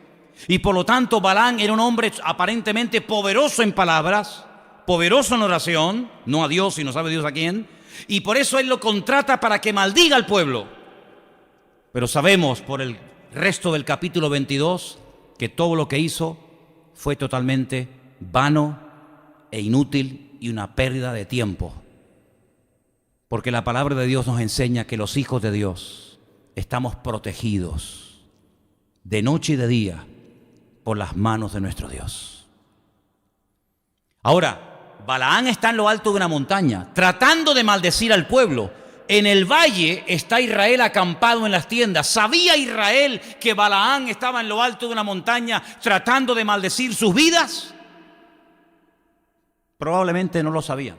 Y por lo tanto Balaam era un hombre aparentemente poderoso en palabras, poderoso en oración, no a Dios, sino sabe Dios a quién, y por eso él lo contrata para que maldiga al pueblo. Pero sabemos por el resto del capítulo 22 que todo lo que hizo fue totalmente vano e inútil y una pérdida de tiempo. Porque la palabra de Dios nos enseña que los hijos de Dios estamos protegidos de noche y de día por las manos de nuestro Dios. Ahora, Balaam está en lo alto de una montaña, tratando de maldecir al pueblo. En el valle está Israel acampado en las tiendas. ¿Sabía Israel que Balaam estaba en lo alto de una montaña tratando de maldecir sus vidas? Probablemente no lo sabían.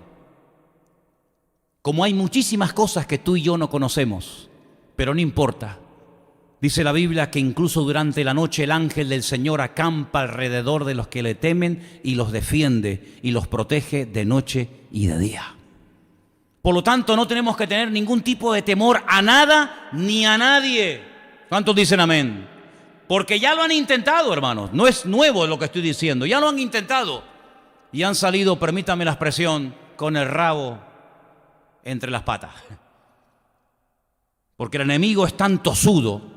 Como hay muchísimas cosas que tú y yo no conocemos, pero no importa. Dice la Biblia que incluso durante la noche el ángel del Señor acampa alrededor de los que le temen y los defiende y los protege de noche y de día. Por lo tanto, no tenemos que tener ningún tipo de temor a nada ni a nadie. ¿Cuántos dicen amén? Porque ya lo han intentado, hermanos. No es nuevo lo que estoy diciendo. Ya lo han intentado y han salido, permítame la expresión, con el rabo entre las patas. Porque el enemigo es tan tosudo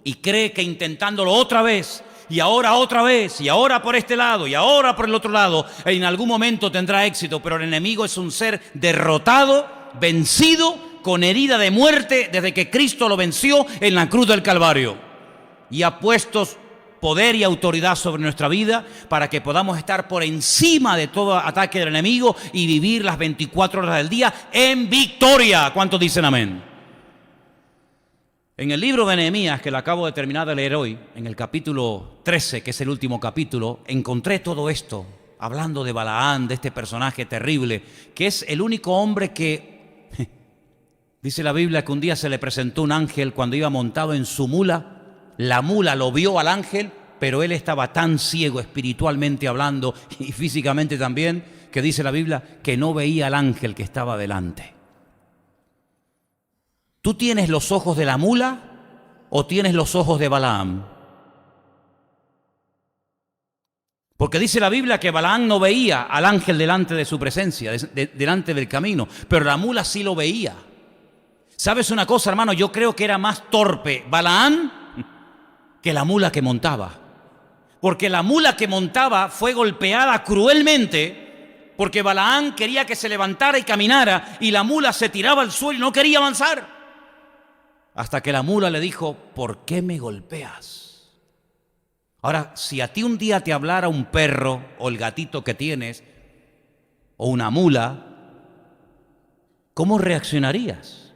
y cree que intentándolo otra vez y ahora otra vez, y ahora por este lado, y ahora por el otro lado. En algún momento tendrá éxito, pero el enemigo es un ser derrotado, vencido, con herida de muerte desde que Cristo lo venció en la cruz del Calvario. Y ha puesto poder y autoridad sobre nuestra vida para que podamos estar por encima de todo ataque del enemigo y vivir las 24 horas del día en victoria. ¿Cuántos dicen amén? En el libro de Nehemías, que lo acabo de terminar de leer hoy, en el capítulo 13, que es el último capítulo, encontré todo esto, hablando de Balaán, de este personaje terrible, que es el único hombre que, dice la Biblia, que un día se le presentó un ángel cuando iba montado en su mula. La mula lo vio al ángel, pero él estaba tan ciego espiritualmente hablando y físicamente también, que dice la Biblia que no veía al ángel que estaba delante. ¿Tú tienes los ojos de la mula o tienes los ojos de Balaam? Porque dice la Biblia que Balaam no veía al ángel delante de su presencia, delante del camino, pero la mula sí lo veía. ¿Sabes una cosa, hermano? Yo creo que era más torpe Balaam que la mula que montaba. Porque la mula que montaba fue golpeada cruelmente porque Balaam quería que se levantara y caminara y la mula se tiraba al suelo y no quería avanzar. Hasta que la mula le dijo, ¿por qué me golpeas? Ahora, si a ti un día te hablara un perro o el gatito que tienes o una mula, ¿cómo reaccionarías?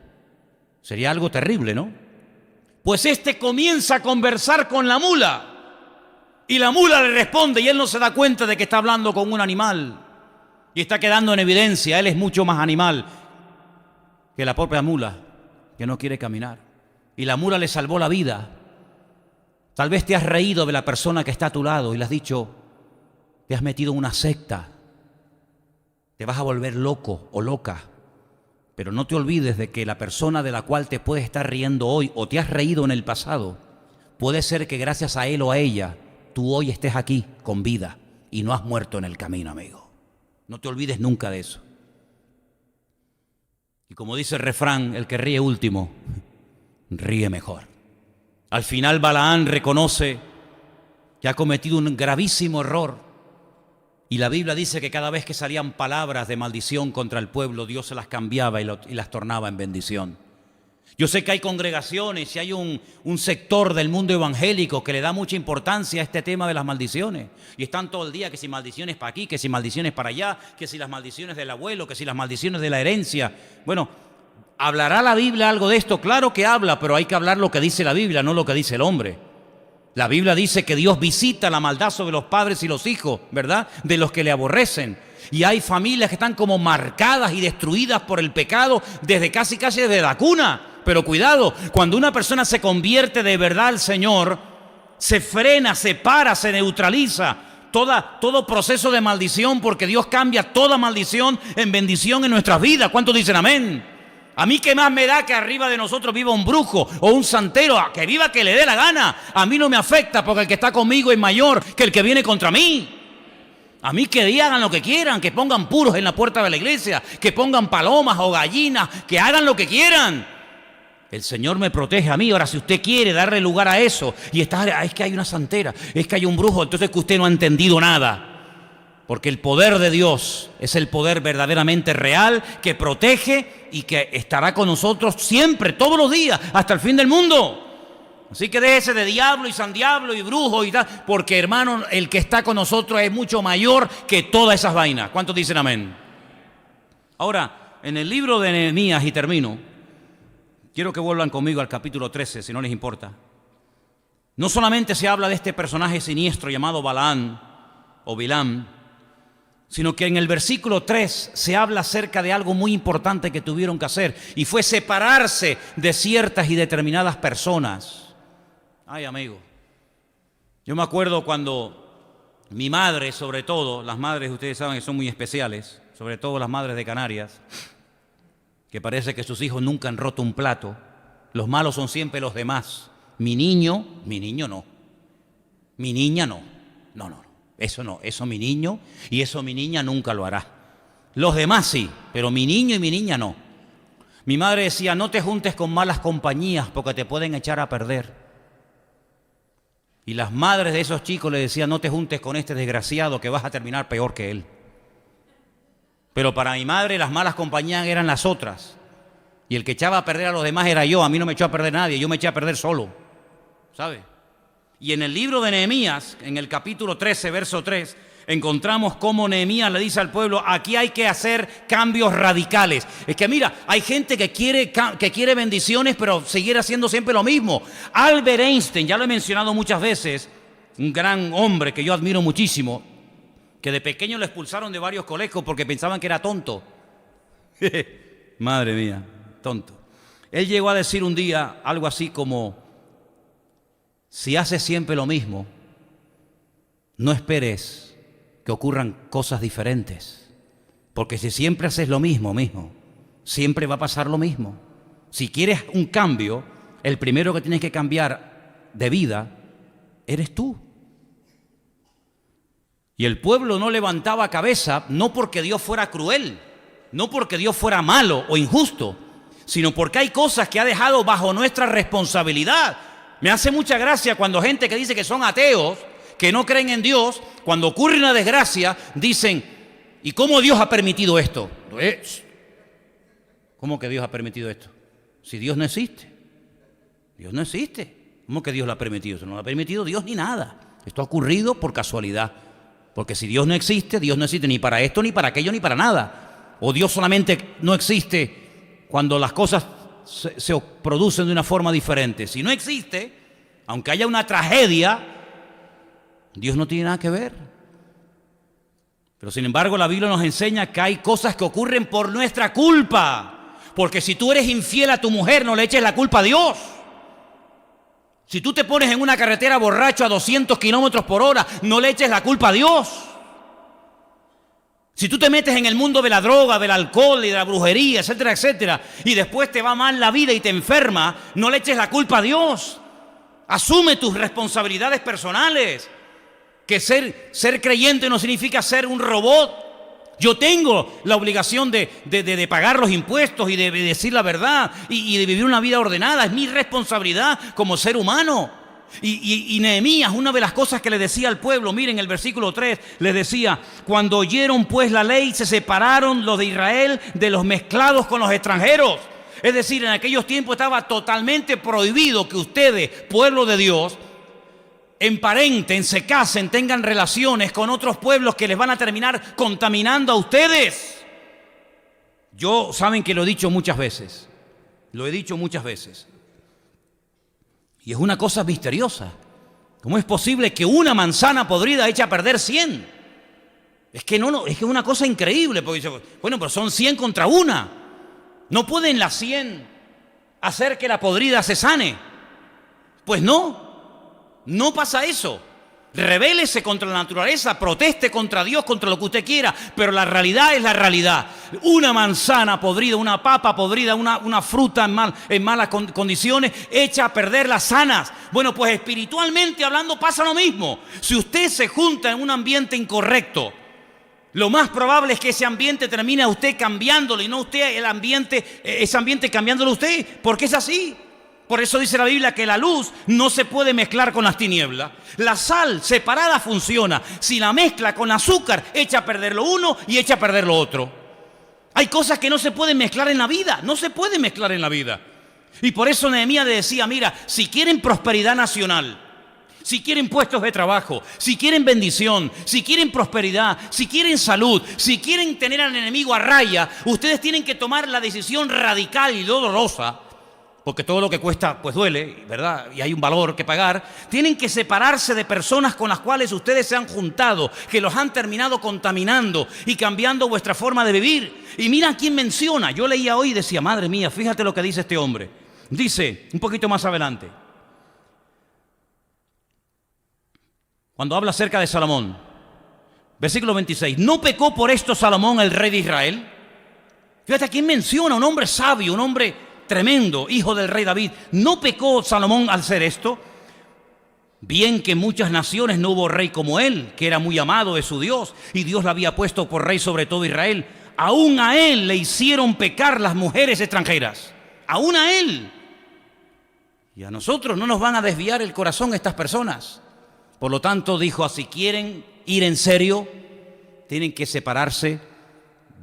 Sería algo terrible, ¿no? Pues este comienza a conversar con la mula y la mula le responde y él no se da cuenta de que está hablando con un animal y está quedando en evidencia, él es mucho más animal que la propia mula que no quiere caminar. Y la mula le salvó la vida. Tal vez te has reído de la persona que está a tu lado y le has dicho, te has metido en una secta, te vas a volver loco o loca. Pero no te olvides de que la persona de la cual te puedes estar riendo hoy o te has reído en el pasado, puede ser que gracias a él o a ella, tú hoy estés aquí con vida y no has muerto en el camino, amigo. No te olvides nunca de eso. Y como dice el refrán, el que ríe último, ríe mejor. Al final Balaam reconoce que ha cometido un gravísimo error. Y la Biblia dice que cada vez que salían palabras de maldición contra el pueblo, Dios se las cambiaba y las tornaba en bendición. Yo sé que hay congregaciones y hay un sector del mundo evangélico que le da mucha importancia a este tema de las maldiciones. Y están todo el día que si maldiciones para aquí, que si maldiciones para allá, que si las maldiciones del abuelo, que si las maldiciones de la herencia. Bueno, ¿hablará la Biblia algo de esto? Claro que habla, pero hay que hablar lo que dice la Biblia, no lo que dice el hombre. La Biblia dice que Dios visita la maldad sobre los padres y los hijos, ¿verdad? De los que le aborrecen. Y hay familias que están como marcadas y destruidas por el pecado desde casi desde la cuna. Pero cuidado, cuando una persona se convierte de verdad al Señor, se frena, se para, se neutraliza todo proceso de maldición, porque Dios cambia toda maldición en bendición en nuestras vidas. ¿Cuántos dicen amén? A mí qué más me da que arriba de nosotros viva un brujo o un santero, que viva que le dé la gana. A mí no me afecta porque el que está conmigo es mayor que el que viene contra mí. A mí que hagan lo que quieran, que pongan puros en la puerta de la iglesia, que pongan palomas o gallinas, que hagan lo que quieran. El Señor me protege a mí. Ahora, si usted quiere darle lugar a eso y está, es que hay una santera, es que hay un brujo, entonces es que usted no ha entendido nada. Porque el poder de Dios es el poder verdaderamente real que protege y que estará con nosotros siempre, todos los días, hasta el fin del mundo. Así que déjese de diablo y san diablo y brujo y tal, porque hermano, el que está con nosotros es mucho mayor que todas esas vainas. ¿Cuántos dicen amén? Ahora, en el libro de Nehemías, y termino, quiero que vuelvan conmigo al capítulo 13, si no les importa. No solamente se habla de este personaje siniestro llamado Balaam o Bilam, sino que en el versículo 3 se habla acerca de algo muy importante que tuvieron que hacer, y fue separarse de ciertas y determinadas personas. Ay, amigo, yo me acuerdo cuando mi madre, sobre todo, las madres ustedes saben que son muy especiales, sobre todo las madres de Canarias, que parece que sus hijos nunca han roto un plato, los malos son siempre los demás. Mi niño no, mi niña no, no. Eso no, eso mi niño y eso mi niña nunca lo hará. Los demás sí, pero mi niño y mi niña no. Mi madre decía, no te juntes con malas compañías porque te pueden echar a perder. Y las madres de esos chicos le decían, no te juntes con este desgraciado que vas a terminar peor que él. Pero para mi madre las malas compañías eran las otras. Y el que echaba a perder a los demás era yo. A mí no me echó a perder nadie, yo me eché a perder solo. ¿Sabe? Y en el libro de Nehemías, en el capítulo 13, verso 3, encontramos cómo Nehemías le dice al pueblo, aquí hay que hacer cambios radicales. Es que mira, hay gente que quiere bendiciones, pero seguir haciendo siempre lo mismo. Albert Einstein, ya lo he mencionado muchas veces, un gran hombre que yo admiro muchísimo, que de pequeño lo expulsaron de varios colegios porque pensaban que era tonto. Madre mía, tonto. Él llegó a decir un día algo así como, si haces siempre lo mismo, no esperes que ocurran cosas diferentes. Porque si siempre haces lo mismo, siempre va a pasar lo mismo. Si quieres un cambio, el primero que tienes que cambiar de vida eres tú. Y el pueblo no levantaba cabeza, no porque Dios fuera cruel, no porque Dios fuera malo o injusto, sino porque hay cosas que ha dejado bajo nuestra responsabilidad. Me hace mucha gracia cuando gente que dice que son ateos, que no creen en Dios, cuando ocurre una desgracia, dicen, ¿y cómo Dios ha permitido esto? ¿Cómo que Dios ha permitido esto? Si Dios no existe. Dios no existe. ¿Cómo que Dios lo ha permitido? Eso no lo ha permitido Dios ni nada. Esto ha ocurrido por casualidad. Porque si Dios no existe ni para esto, ni para aquello, ni para nada. O Dios solamente no existe cuando las cosas se producen de una forma diferente. Si no existe, aunque haya una tragedia, Dios no tiene nada que ver. Pero sin embargo la Biblia nos enseña que hay cosas que ocurren por nuestra culpa. Porque si tú eres infiel a tu mujer, no le eches la culpa a Dios. Si tú te pones en una carretera borracho a 200 kilómetros por hora, no le eches la culpa a Dios. Si tú te metes en el mundo de la droga, del alcohol y de la brujería, etcétera, etcétera, y después te va mal la vida y te enferma, no le eches la culpa a Dios. Asume tus responsabilidades personales. Que ser creyente no significa ser un robot. Yo tengo la obligación de pagar los impuestos y de decir la verdad y de vivir una vida ordenada. Es mi responsabilidad como ser humano. Y Nehemías, una de las cosas que le decía al pueblo, miren el versículo 3, les decía, cuando oyeron pues la ley, se separaron los de Israel de los mezclados con los extranjeros. Es decir, en aquellos tiempos estaba totalmente prohibido que ustedes, pueblo de Dios, emparenten, se casen, tengan relaciones con otros pueblos que les van a terminar contaminando a ustedes. Yo, saben que lo he dicho muchas veces, y es una cosa misteriosa. ¿Cómo es posible que una manzana podrida eche a perder 100? Es que es una cosa increíble, porque dice, bueno, pero son 100 contra una. ¿No pueden las 100 hacer que la podrida se sane? Pues no pasa eso. Rebélese contra la naturaleza, proteste contra Dios, contra lo que usted quiera, pero la realidad es la realidad. Una manzana podrida, una papa podrida, una fruta en malas condiciones, echa a perder las sanas. Bueno, pues espiritualmente hablando pasa lo mismo. Si usted se junta en un ambiente incorrecto, lo más probable es que ese ambiente termine a usted cambiándolo y no usted ese ambiente cambiándolo a usted, porque es así. Por eso dice la Biblia que la luz no se puede mezclar con las tinieblas. La sal separada funciona. Si la mezcla con azúcar, echa a perder lo uno y echa a perder lo otro. Hay cosas que no se pueden mezclar en la vida. No se pueden mezclar en la vida. Y por eso Nehemías le decía, mira, si quieren prosperidad nacional, si quieren puestos de trabajo, si quieren bendición, si quieren prosperidad, si quieren salud, si quieren tener al enemigo a raya, ustedes tienen que tomar la decisión radical y dolorosa, porque todo lo que cuesta pues duele, ¿verdad? Y hay un valor que pagar. Tienen que separarse de personas con las cuales ustedes se han juntado, que los han terminado contaminando y cambiando vuestra forma de vivir. Y mira quién menciona. Yo leía hoy y decía, madre mía, fíjate lo que dice este hombre. Dice, un poquito más adelante, cuando habla acerca de Salomón, versículo 26, ¿no pecó por esto Salomón, el rey de Israel? Fíjate a quién menciona, un hombre sabio, un hombre tremendo, hijo del rey David. ¿No pecó Salomón al hacer esto? Bien que en muchas naciones no hubo rey como él, que era muy amado de su Dios, y Dios lo había puesto por rey sobre todo Israel. Aún a él le hicieron pecar las mujeres extranjeras. Aún a él. Y a nosotros no nos van a desviar el corazón estas personas. Por lo tanto, dijo, si quieren ir en serio, tienen que separarse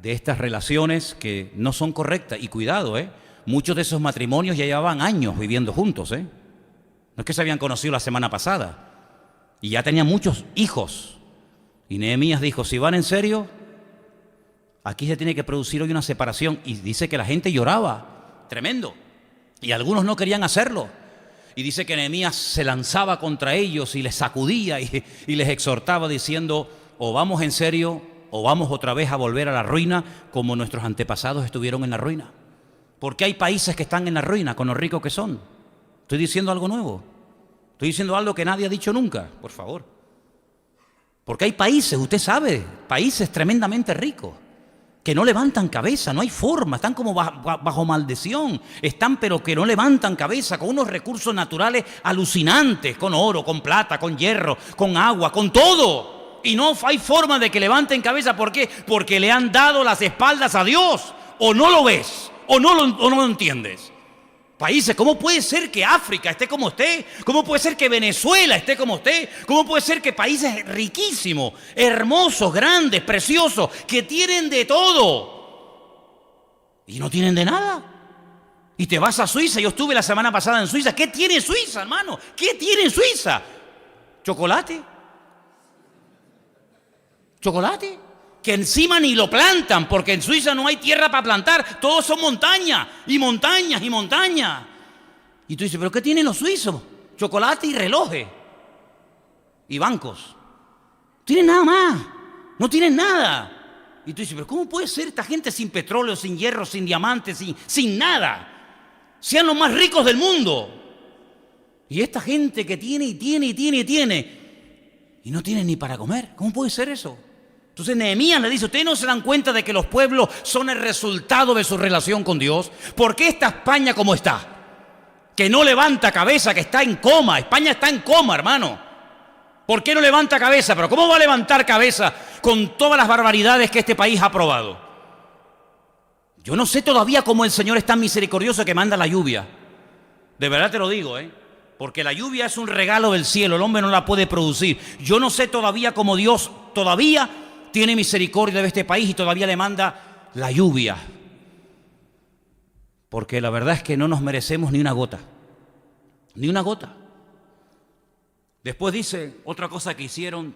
de estas relaciones que no son correctas. Y cuidado, muchos de esos matrimonios ya llevaban años viviendo juntos, No es que se habían conocido la semana pasada. Y ya tenían muchos hijos. Y Nehemías dijo, si van en serio, aquí se tiene que producir hoy una separación. Y dice que la gente lloraba, tremendo. Y algunos no querían hacerlo. Y dice que Nehemías se lanzaba contra ellos y les sacudía y les exhortaba diciendo, o vamos en serio o vamos otra vez a volver a la ruina como nuestros antepasados estuvieron en la ruina. Porque hay países que están en la ruina con lo ricos que son. Estoy diciendo algo nuevo. Estoy diciendo algo que nadie ha dicho nunca, por favor. Porque hay países, usted sabe, países tremendamente ricos, que no levantan cabeza, no hay forma, están como bajo maldición, están pero que no levantan cabeza, con unos recursos naturales alucinantes, con oro, con plata, con hierro, con agua, con todo. Y no hay forma de que levanten cabeza, ¿por qué? Porque le han dado las espaldas a Dios, o no lo ves, o no lo entiendes. Países, ¿cómo puede ser que África esté como esté? ¿Cómo puede ser que Venezuela esté como esté? ¿Cómo puede ser que países riquísimos, hermosos, grandes, preciosos, que tienen de todo y no tienen de nada? Y te vas a Suiza, yo estuve la semana pasada en Suiza. ¿Qué tiene Suiza, hermano? ¿Qué tiene en Suiza? ¿Chocolate? ¿Chocolate? Que encima ni lo plantan, porque en Suiza no hay tierra para plantar, todos son montañas, y montañas, y montañas. Y tú dices, ¿pero qué tienen los suizos? Chocolate y relojes, y bancos. No tienen nada más, no tienen nada. Y tú dices, ¿pero cómo puede ser esta gente sin petróleo, sin hierro, sin diamantes, sin nada? Sean los más ricos del mundo. Y esta gente que tiene, y tiene, y tiene, y tiene, y no tiene ni para comer. ¿Cómo puede ser eso? Entonces Nehemías le dice, ¿ustedes no se dan cuenta de que los pueblos son el resultado de su relación con Dios? ¿Por qué está España como está? Que no levanta cabeza, que está en coma. España está en coma, hermano. ¿Por qué no levanta cabeza? Pero ¿cómo va a levantar cabeza con todas las barbaridades que este país ha aprobado? Yo no sé todavía cómo el Señor es tan misericordioso que manda la lluvia. De verdad te lo digo, porque la lluvia es un regalo del cielo, el hombre no la puede producir. Yo no sé todavía cómo Dios todavía tiene misericordia de este país y todavía le manda la lluvia. Porque la verdad es que no nos merecemos ni una gota. Ni una gota. Después dice otra cosa que hicieron.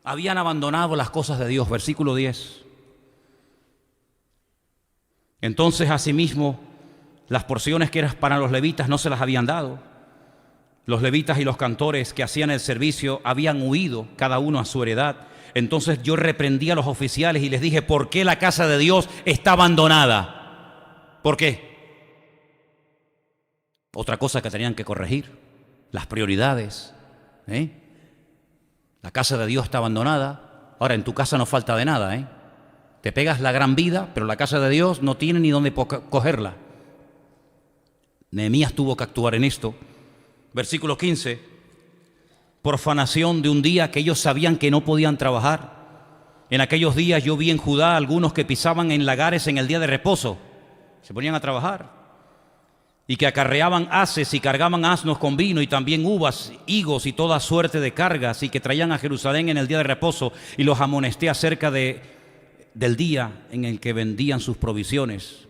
Habían abandonado las cosas de Dios. Versículo 10. Entonces, asimismo, las porciones que eran para los levitas no se las habían dado. Los levitas y los cantores que hacían el servicio habían huido, cada uno a su heredad. Entonces yo reprendí a los oficiales y les dije, ¿por qué la casa de Dios está abandonada? ¿Por qué? Otra cosa que tenían que corregir, las prioridades. La casa de Dios está abandonada. Ahora, en tu casa no falta de nada. Te pegas la gran vida, pero la casa de Dios no tiene ni dónde cogerla. Nehemías tuvo que actuar en esto. Versículo 15. Profanación de un día que ellos sabían que no podían trabajar. En aquellos días yo vi en Judá algunos que pisaban en lagares en el día de reposo. Se ponían a trabajar. Y que acarreaban haces y cargaban asnos con vino y también uvas, higos y toda suerte de cargas, y que traían a Jerusalén en el día de reposo, y los amonesté acerca del día en el que vendían sus provisiones.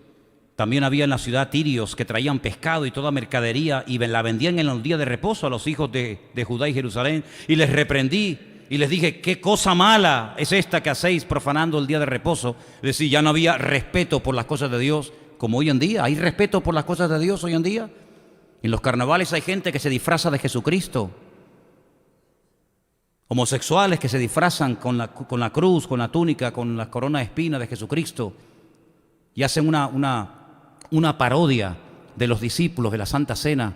También había en la ciudad tirios que traían pescado y toda mercadería y la vendían en los días de reposo a los hijos de Judá y Jerusalén. Y les reprendí y les dije, ¿qué cosa mala es esta que hacéis profanando el día de reposo? Es decir, ya no había respeto por las cosas de Dios como hoy en día. ¿Hay respeto por las cosas de Dios hoy en día? En los carnavales hay gente que se disfraza de Jesucristo. Homosexuales que se disfrazan con la cruz, con la túnica, con la corona de espinas de Jesucristo. Y hacen una parodia de los discípulos de la Santa Cena.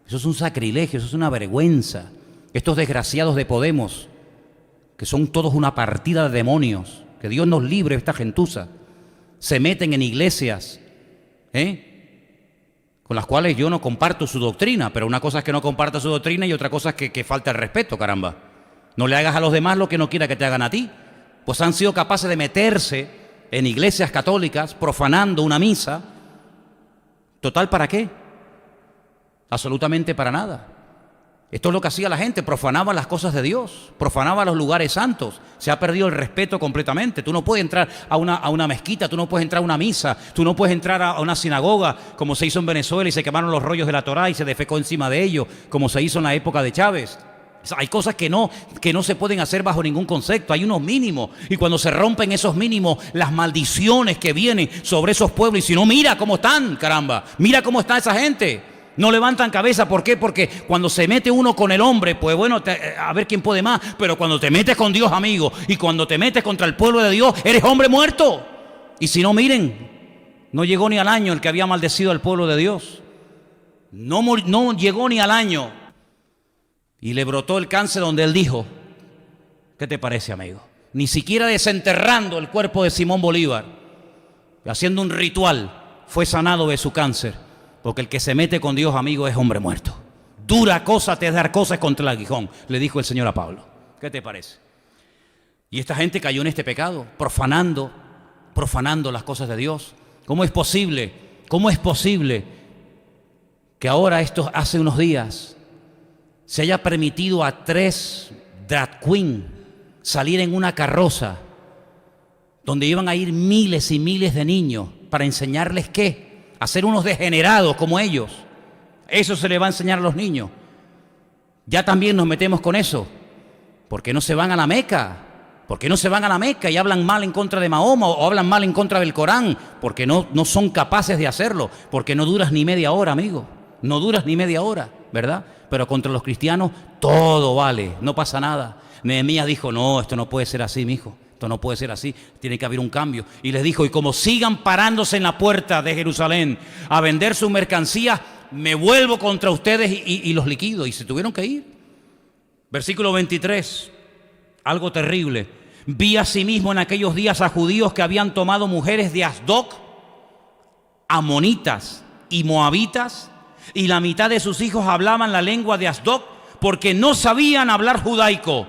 Eso es un sacrilegio, eso es una vergüenza. Estos desgraciados de Podemos, que son todos una partida de demonios, que Dios nos libre de esta gentuza, se meten en iglesias, con las cuales yo no comparto su doctrina, pero una cosa es que no comparta su doctrina y otra cosa es que falta el respeto, caramba. No le hagas a los demás lo que no quiera que te hagan a ti. Pues han sido capaces de meterse en iglesias católicas, profanando una misa. ¿Total para qué? Absolutamente para nada. Esto es lo que hacía la gente, profanaba las cosas de Dios, profanaba los lugares santos. Se ha perdido el respeto completamente. Tú no puedes entrar a una mezquita, tú no puedes entrar a una misa, tú no puedes entrar a una sinagoga, como se hizo en Venezuela y se quemaron los rollos de la Torá y se defecó encima de ellos, como se hizo en la época de Chávez. O sea, hay cosas que no se pueden hacer bajo ningún concepto, hay unos mínimos. Y cuando se rompen esos mínimos, las maldiciones que vienen sobre esos pueblos, y si no, mira cómo están, caramba, mira cómo está esa gente. No levantan cabeza. ¿Por qué? Porque cuando se mete uno con el hombre, pues bueno, a ver quién puede más. Pero cuando te metes con Dios, amigo, y cuando te metes contra el pueblo de Dios, eres hombre muerto. Y si no, miren, no llegó ni al año el que había maldecido al pueblo de Dios. No llegó ni al año. Y le brotó el cáncer donde él dijo, ¿qué te parece, amigo? Ni siquiera desenterrando el cuerpo de Simón Bolívar, haciendo un ritual, fue sanado de su cáncer. Porque el que se mete con Dios, amigo, es hombre muerto. Dura cosa te es dar cosas contra el aguijón, le dijo el Señor a Pablo. ¿Qué te parece? Y esta gente cayó en este pecado, profanando las cosas de Dios. ¿Cómo es posible? ¿Cómo es posible que ahora, hace unos días, se haya permitido a 3 drag queen salir en una carroza donde iban a ir miles y miles de niños para enseñarles qué? A ser unos degenerados como ellos? Eso se le va a enseñar a los niños. Ya también nos metemos con eso. ¿Por qué no se van a la Meca? ¿Por qué no se van a la Meca y hablan mal en contra de Mahoma o hablan mal en contra del Corán? Porque no son capaces de hacerlo. Porque no duras ni media hora, amigo. No duras ni media hora, ¿verdad? Pero contra los cristianos todo vale, no pasa nada. Nehemías dijo, no, esto no puede ser así, mijo. Esto no puede ser así, tiene que haber un cambio. Y les dijo, y como sigan parándose en la puerta de Jerusalén a vender su mercancía, me vuelvo contra ustedes y los liquido. Y se tuvieron que ir. Versículo 23, algo terrible. Vi asimismo en aquellos días a judíos que habían tomado mujeres de Asdod, amonitas y moabitas, y la mitad de sus hijos hablaban la lengua de Asdod, porque no sabían hablar judaico,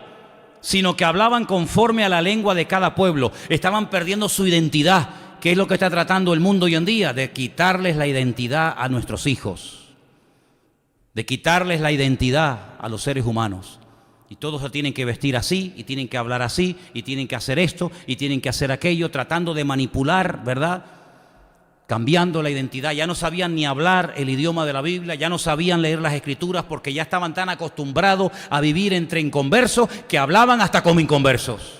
sino que hablaban conforme a la lengua de cada pueblo. Estaban perdiendo su identidad. ¿Qué es lo que está tratando el mundo hoy en día? De quitarles la identidad a nuestros hijos, de quitarles la identidad a los seres humanos. Y todos se tienen que vestir así, y tienen que hablar así, y tienen que hacer esto, y tienen que hacer aquello, tratando de manipular, ¿verdad? Cambiando la identidad. Ya no sabían ni hablar el idioma de la Biblia, ya no sabían leer las Escrituras, porque ya estaban tan acostumbrados a vivir entre inconversos que hablaban hasta como inconversos.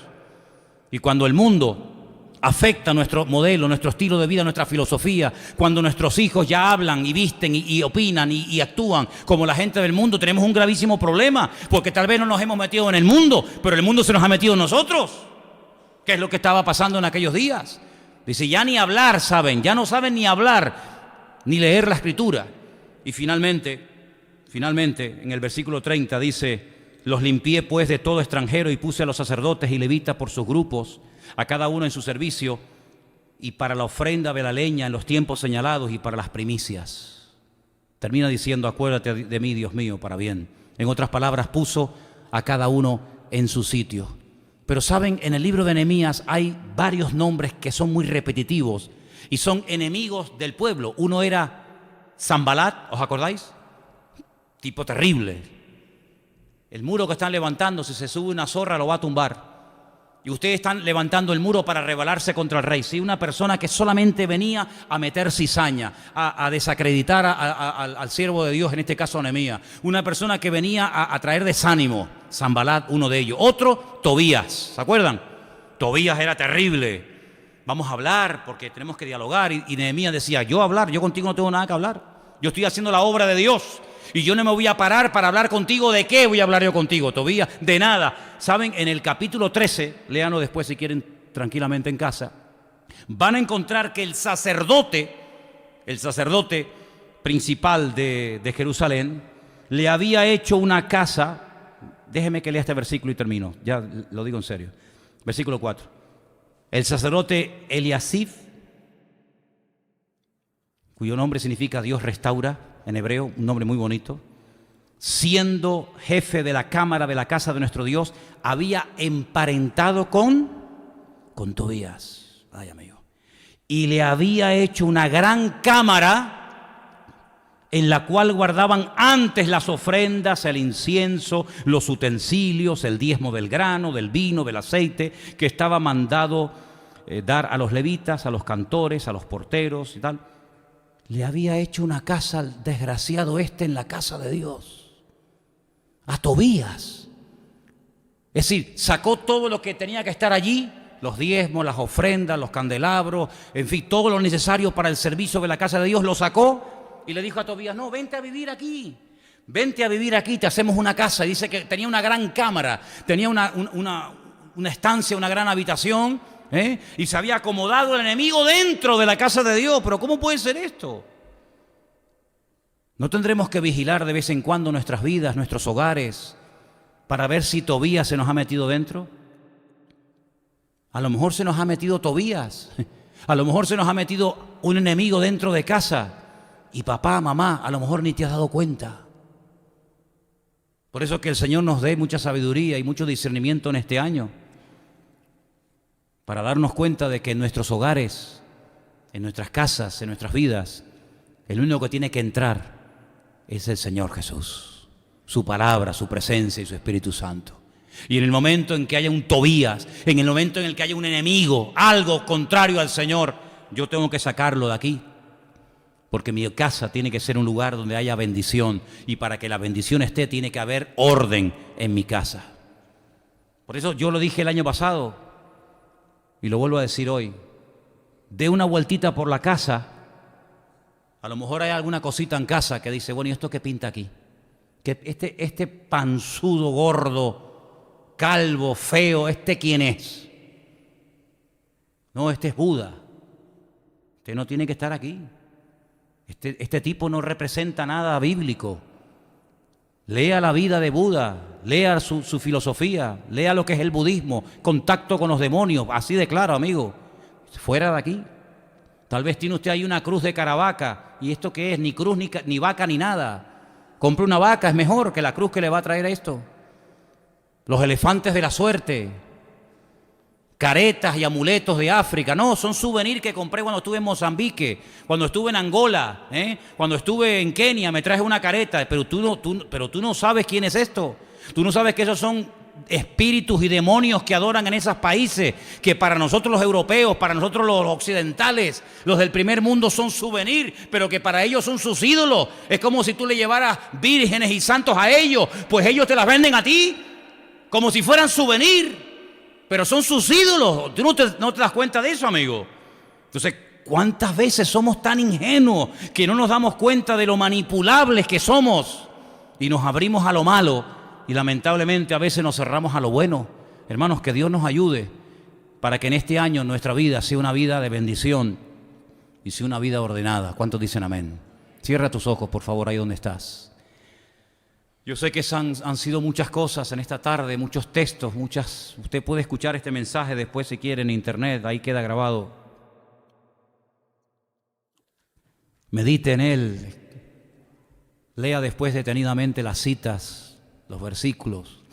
Y cuando el mundo afecta nuestro modelo, nuestro estilo de vida, nuestra filosofía, cuando nuestros hijos ya hablan y visten y opinan y actúan como la gente del mundo, tenemos un gravísimo problema, porque tal vez no nos hemos metido en el mundo, pero el mundo se nos ha metido en nosotros. ¿Qué es lo que estaba pasando en aquellos días? Dice, ya ni hablar saben, ya no saben ni hablar, ni leer la Escritura. Y finalmente, en el versículo 30 dice, los limpié pues de todo extranjero y puse a los sacerdotes y levitas por sus grupos, a cada uno en su servicio, y para la ofrenda de la leña en los tiempos señalados y para las primicias. Termina diciendo, acuérdate de mí, Dios mío, para bien. En otras palabras, puso a cada uno en su sitio. Pero saben, en el libro de Nehemías hay varios nombres que son muy repetitivos y son enemigos del pueblo. Uno era Sanbalat, ¿os acordáis? Tipo terrible. El muro que están levantando, si se sube una zorra lo va a tumbar. Y ustedes están levantando el muro para rebelarse contra el rey. ¿Sí? Una persona que solamente venía a meter cizaña, a desacreditar al siervo de Dios, en este caso a Nehemías. Una persona que venía a traer desánimo. Sanbalat, uno de ellos. Otro, Tobías. ¿Se acuerdan? Tobías era terrible. Vamos a hablar porque tenemos que dialogar. Y Nehemías decía, yo contigo no tengo nada que hablar. Yo estoy haciendo la obra de Dios. Y yo no me voy a parar para hablar contigo. ¿De qué voy a hablar yo contigo, Tobías? De nada. Saben, en el capítulo 13, léanlo después si quieren tranquilamente en casa, van a encontrar que el sacerdote principal de Jerusalén, le había hecho una casa. Déjeme que lea este versículo y termino. Ya lo digo en serio. Versículo 4. El sacerdote Eliasib, cuyo nombre significa Dios restaura, en hebreo, un nombre muy bonito, siendo jefe de la cámara de la casa de nuestro Dios, había emparentado con Tobías. Ay, amigo. Y le había hecho una gran cámara en la cual guardaban antes las ofrendas, el incienso, los utensilios, el diezmo del grano, del vino, del aceite, que estaba mandado dar a los levitas, a los cantores, a los porteros y tal. Le había hecho una casa al desgraciado en la casa de Dios, a Tobías. Es decir, sacó todo lo que tenía que estar allí, los diezmos, las ofrendas, los candelabros, en fin, todo lo necesario para el servicio de la casa de Dios, lo sacó y le dijo a Tobías: no, vente a vivir aquí, te hacemos una casa. Y dice que tenía una gran cámara, tenía una estancia, una gran habitación, y se había acomodado el enemigo dentro de la casa de Dios. Pero ¿cómo puede ser esto? ¿No tendremos que vigilar de vez en cuando nuestras vidas, nuestros hogares, para ver si Tobías se nos ha metido dentro? A lo mejor se nos ha metido Tobías, a lo mejor se nos ha metido un enemigo dentro de casa, y papá, mamá, a lo mejor ni te has dado cuenta. Por eso que el Señor nos dé mucha sabiduría y mucho discernimiento en este año, para darnos cuenta de que en nuestros hogares, en nuestras casas, en nuestras vidas, el único que tiene que entrar es el Señor Jesús, su palabra, su presencia y su Espíritu Santo. Y en el momento en que haya un Tobías, en el momento en el que haya un enemigo, algo contrario al Señor, yo tengo que sacarlo de aquí, porque mi casa tiene que ser un lugar donde haya bendición, y para que la bendición esté tiene que haber orden en mi casa. Por eso yo lo dije el año pasado y lo vuelvo a decir hoy: dé una vueltita por la casa. A lo mejor hay alguna cosita en casa que dice: bueno, ¿y esto qué pinta aquí? Que este panzudo gordo, calvo, feo, ¿quién es? No, este es Buda. Este no tiene que estar aquí. Este tipo no representa nada bíblico. Lea la vida de Buda, lea su filosofía, lea lo que es el budismo, contacto con los demonios, así de claro, amigo. Fuera de aquí. Tal vez tiene usted ahí una cruz de Caravaca, ¿y esto qué es? Ni cruz, ni vaca, ni nada. Compre una vaca, es mejor que la cruz que le va a traer esto. Los elefantes de la suerte, caretas y amuletos de África. No, son souvenirs que compré cuando estuve en Mozambique, cuando estuve en Angola, cuando estuve en Kenia, me traje una careta. Pero tú no sabes quién es esto. Tú no sabes que esos son espíritus y demonios que adoran en esos países, que para nosotros los europeos, para nosotros los occidentales, los del primer mundo, son souvenirs, pero que para ellos son sus ídolos. Es como si tú le llevaras vírgenes y santos a ellos, pues ellos te las venden a ti como si fueran souvenirs, pero son sus ídolos. ¿Tú no te das cuenta de eso, amigo? Entonces, ¿cuántas veces somos tan ingenuos que no nos damos cuenta de lo manipulables que somos y nos abrimos a lo malo, y lamentablemente a veces nos cerramos a lo bueno? Hermanos, que Dios nos ayude para que en este año nuestra vida sea una vida de bendición y sea una vida ordenada. ¿Cuántos dicen amén? Cierra tus ojos, por favor, ahí donde estás. Yo sé que han sido muchas cosas en esta tarde, muchos textos, Usted puede escuchar este mensaje después si quiere en internet, ahí queda grabado. Medite en él, lea después detenidamente las citas, los versículos.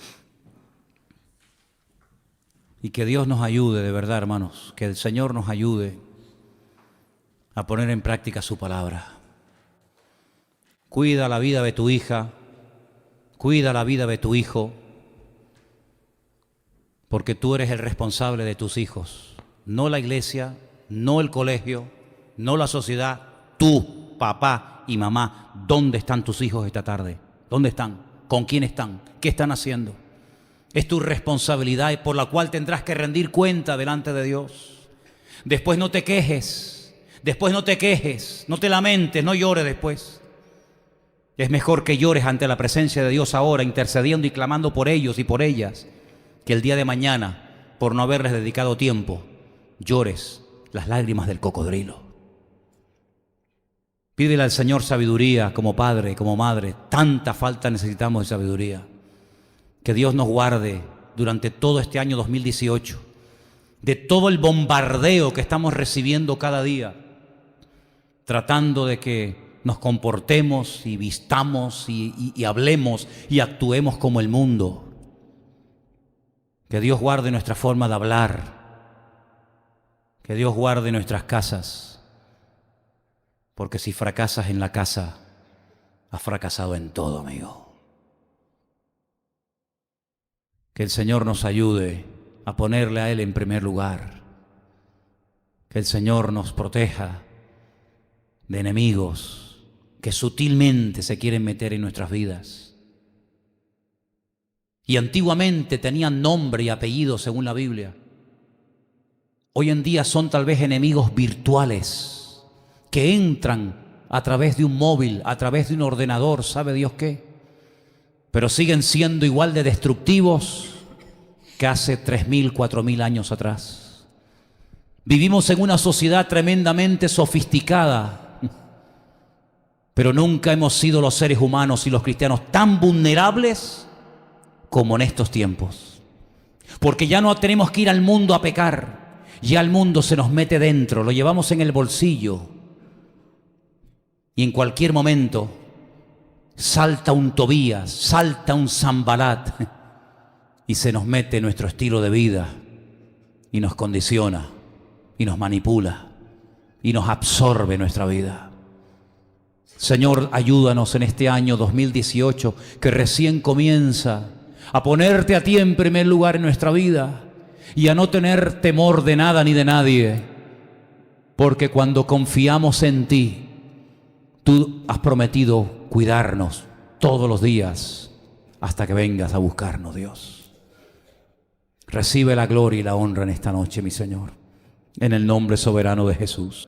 Y que Dios nos ayude, de verdad, hermanos, que el Señor nos ayude a poner en práctica su palabra. Cuida la vida de tu hija. Cuida la vida de tu hijo, porque tú eres el responsable de tus hijos, no la iglesia, no el colegio, no la sociedad. Tú, papá y mamá, ¿dónde están tus hijos esta tarde? ¿Dónde están? ¿Con quién están? ¿Qué están haciendo? Es tu responsabilidad por la cual tendrás que rendir cuenta delante de Dios. Después no te quejes, no te lamentes, no llores después. Es mejor que llores ante la presencia de Dios ahora, intercediendo y clamando por ellos y por ellas, que el día de mañana, por no haberles dedicado tiempo, llores las lágrimas del cocodrilo. Pídele al Señor sabiduría como padre, como madre. Tanta falta necesitamos de sabiduría. Que Dios nos guarde durante todo este año 2018 de todo el bombardeo que estamos recibiendo cada día, tratando de que nos comportemos y vistamos y hablemos y actuemos como el mundo. Que Dios guarde nuestra forma de hablar, que Dios guarde nuestras casas, porque si fracasas en la casa, has fracasado en todo, amigo. Que el Señor nos ayude a ponerle a Él en primer lugar. Que el Señor nos proteja de enemigos que sutilmente se quieren meter en nuestras vidas. Y antiguamente tenían nombre y apellido según la Biblia. Hoy en día son tal vez enemigos virtuales que entran a través de un móvil, a través de un ordenador, ¿sabe Dios qué? Pero siguen siendo igual de destructivos que hace 3.000, 4.000 años atrás. Vivimos en una sociedad tremendamente sofisticada, pero nunca hemos sido los seres humanos y los cristianos tan vulnerables como en estos tiempos. Porque ya no tenemos que ir al mundo a pecar. Ya el mundo se nos mete dentro, lo llevamos en el bolsillo. Y en cualquier momento salta un Tobías, salta un Sanbalat y se nos mete nuestro estilo de vida y nos condiciona y nos manipula y nos absorbe nuestra vida. Señor, ayúdanos en este año 2018 que recién comienza a ponerte a ti en primer lugar en nuestra vida y a no tener temor de nada ni de nadie, porque cuando confiamos en ti, tú has prometido cuidarnos todos los días hasta que vengas a buscarnos, Dios. Recibe la gloria y la honra en esta noche, mi Señor, en el nombre soberano de Jesús.